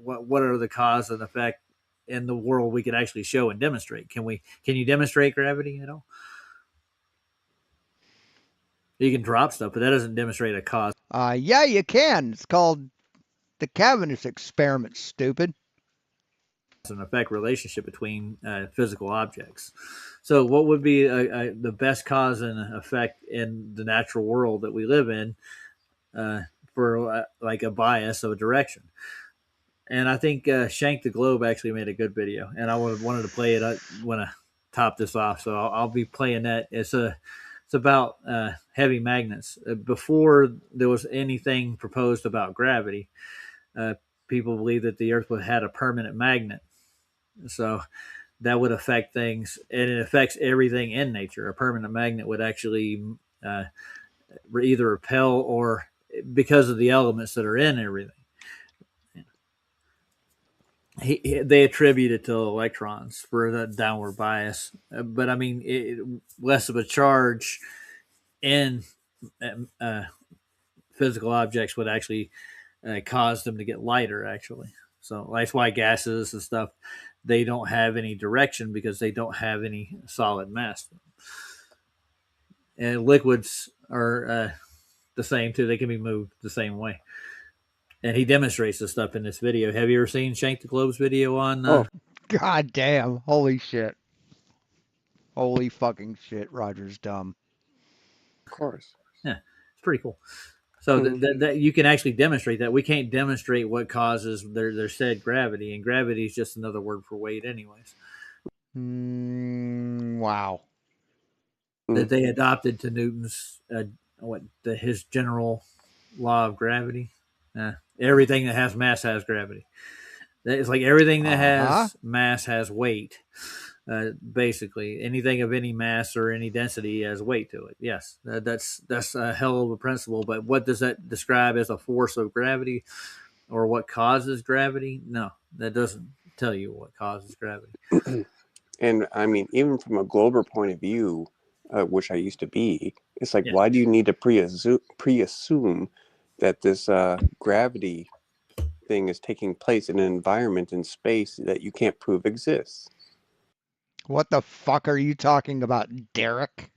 What are the cause and effect in the world we could actually show and demonstrate? Can you demonstrate gravity at all? You can drop stuff, but that doesn't demonstrate a cause. Yeah, you can. It's called the Cavendish experiment, stupid. An effect relationship between physical objects. So what would be the best cause and effect in the natural world that we live in for like a bias of a direction? And I think Shank the Globe actually made a good video, and I wanted to play it. I want to top this off, so I'll be playing that. It's about heavy magnets. Before there was anything proposed about gravity, people believed that the Earth had a permanent magnet, so that would affect things, and it affects everything in nature. A permanent magnet would actually either repel or, because of the elements that are in everything. They attribute it to electrons for the downward bias, but I mean, less of a charge in physical objects would actually cause them to get lighter. Actually, so that's why gases and stuff they don't have any direction because they don't have any solid mass. And liquids are the same too. They can be moved the same way. And he demonstrates this stuff in this video. Have you ever seen Shank the Globe's video on? Oh, god damn! Holy shit! Holy fucking shit! Roger's dumb. Of course. Yeah, it's pretty cool. So that you can actually demonstrate that. We can't demonstrate what causes their said gravity, and gravity is just another word for weight, anyways. Wow. That they adopted to Newton's his general law of gravity. Everything that has mass has gravity. It's like everything that has mass has weight. Basically, anything of any mass or any density has weight to it. Yes, that's a hell of a principle. But what does that describe as a force of gravity, or what causes gravity? No, that doesn't tell you what causes gravity. And I mean, even from a global point of view, which I used to be, it's like, why do you need to pre-assume that this gravity thing is taking place in an environment in space that you can't prove exists? What the fuck are you talking about, Derek?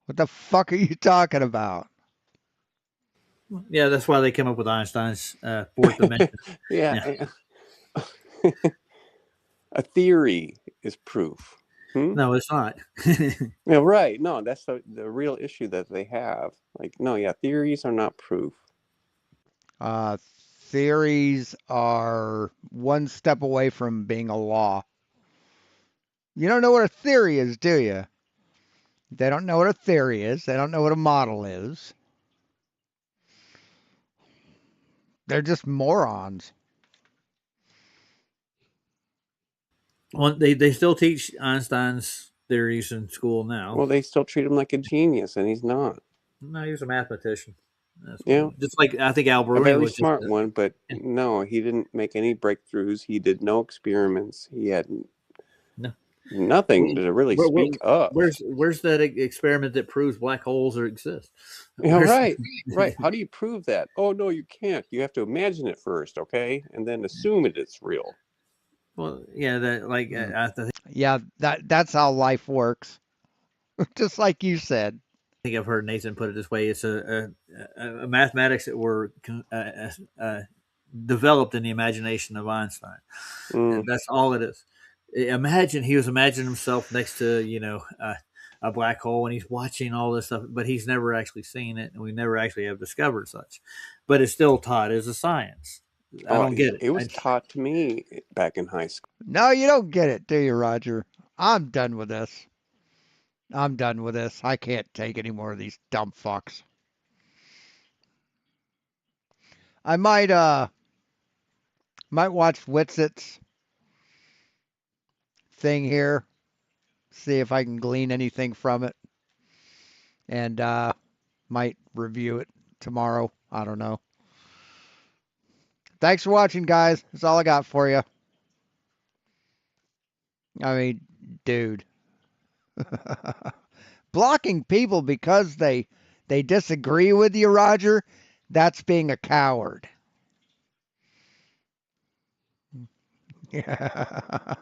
What the fuck are you talking about? Yeah, that's why they came up with Einstein's fourth dimension. Yeah. A theory is proof. No, it's not. Yeah, right. No, that's the real issue that they have. Like, no, yeah, theories are not proof. Theories are one step away from being a law. You don't know what a theory is, do you? They don't know what a theory is. They don't know what a model is. They're just morons. Well, they still teach Einstein's theories in school now. Well, they still treat him like a genius, and he's not. No, he was a mathematician. Yeah, just like I think Alberoni a very was smart one, but no, he didn't make any breakthroughs. He did no experiments. He had nothing to really speak of. Where's that experiment that proves black holes exist? Yeah, right. How do you prove that? Oh no, you can't. You have to imagine it first, okay, and then assume it's real. Well, yeah, yeah, that's how life works. Just like you said. I think I've heard Nathan put it this way: it's a mathematics that were developed in the imagination of Einstein. And that's all it is. He was imagining himself next to a black hole, and he's watching all this stuff, but he's never actually seen it, and we never actually have discovered such. But it's still taught as a science. I don't get it. It was taught to me back in high school. No, you don't get it, do you, Roger? I'm done with this. I can't take any more of these dumb fucks. I might watch Witsit's thing here, see if I can glean anything from it, and might review it tomorrow. I don't know. Thanks for watching, guys. That's all I got for you. I mean, dude. Blocking people because they disagree with you, Roger, that's being a coward. Yeah.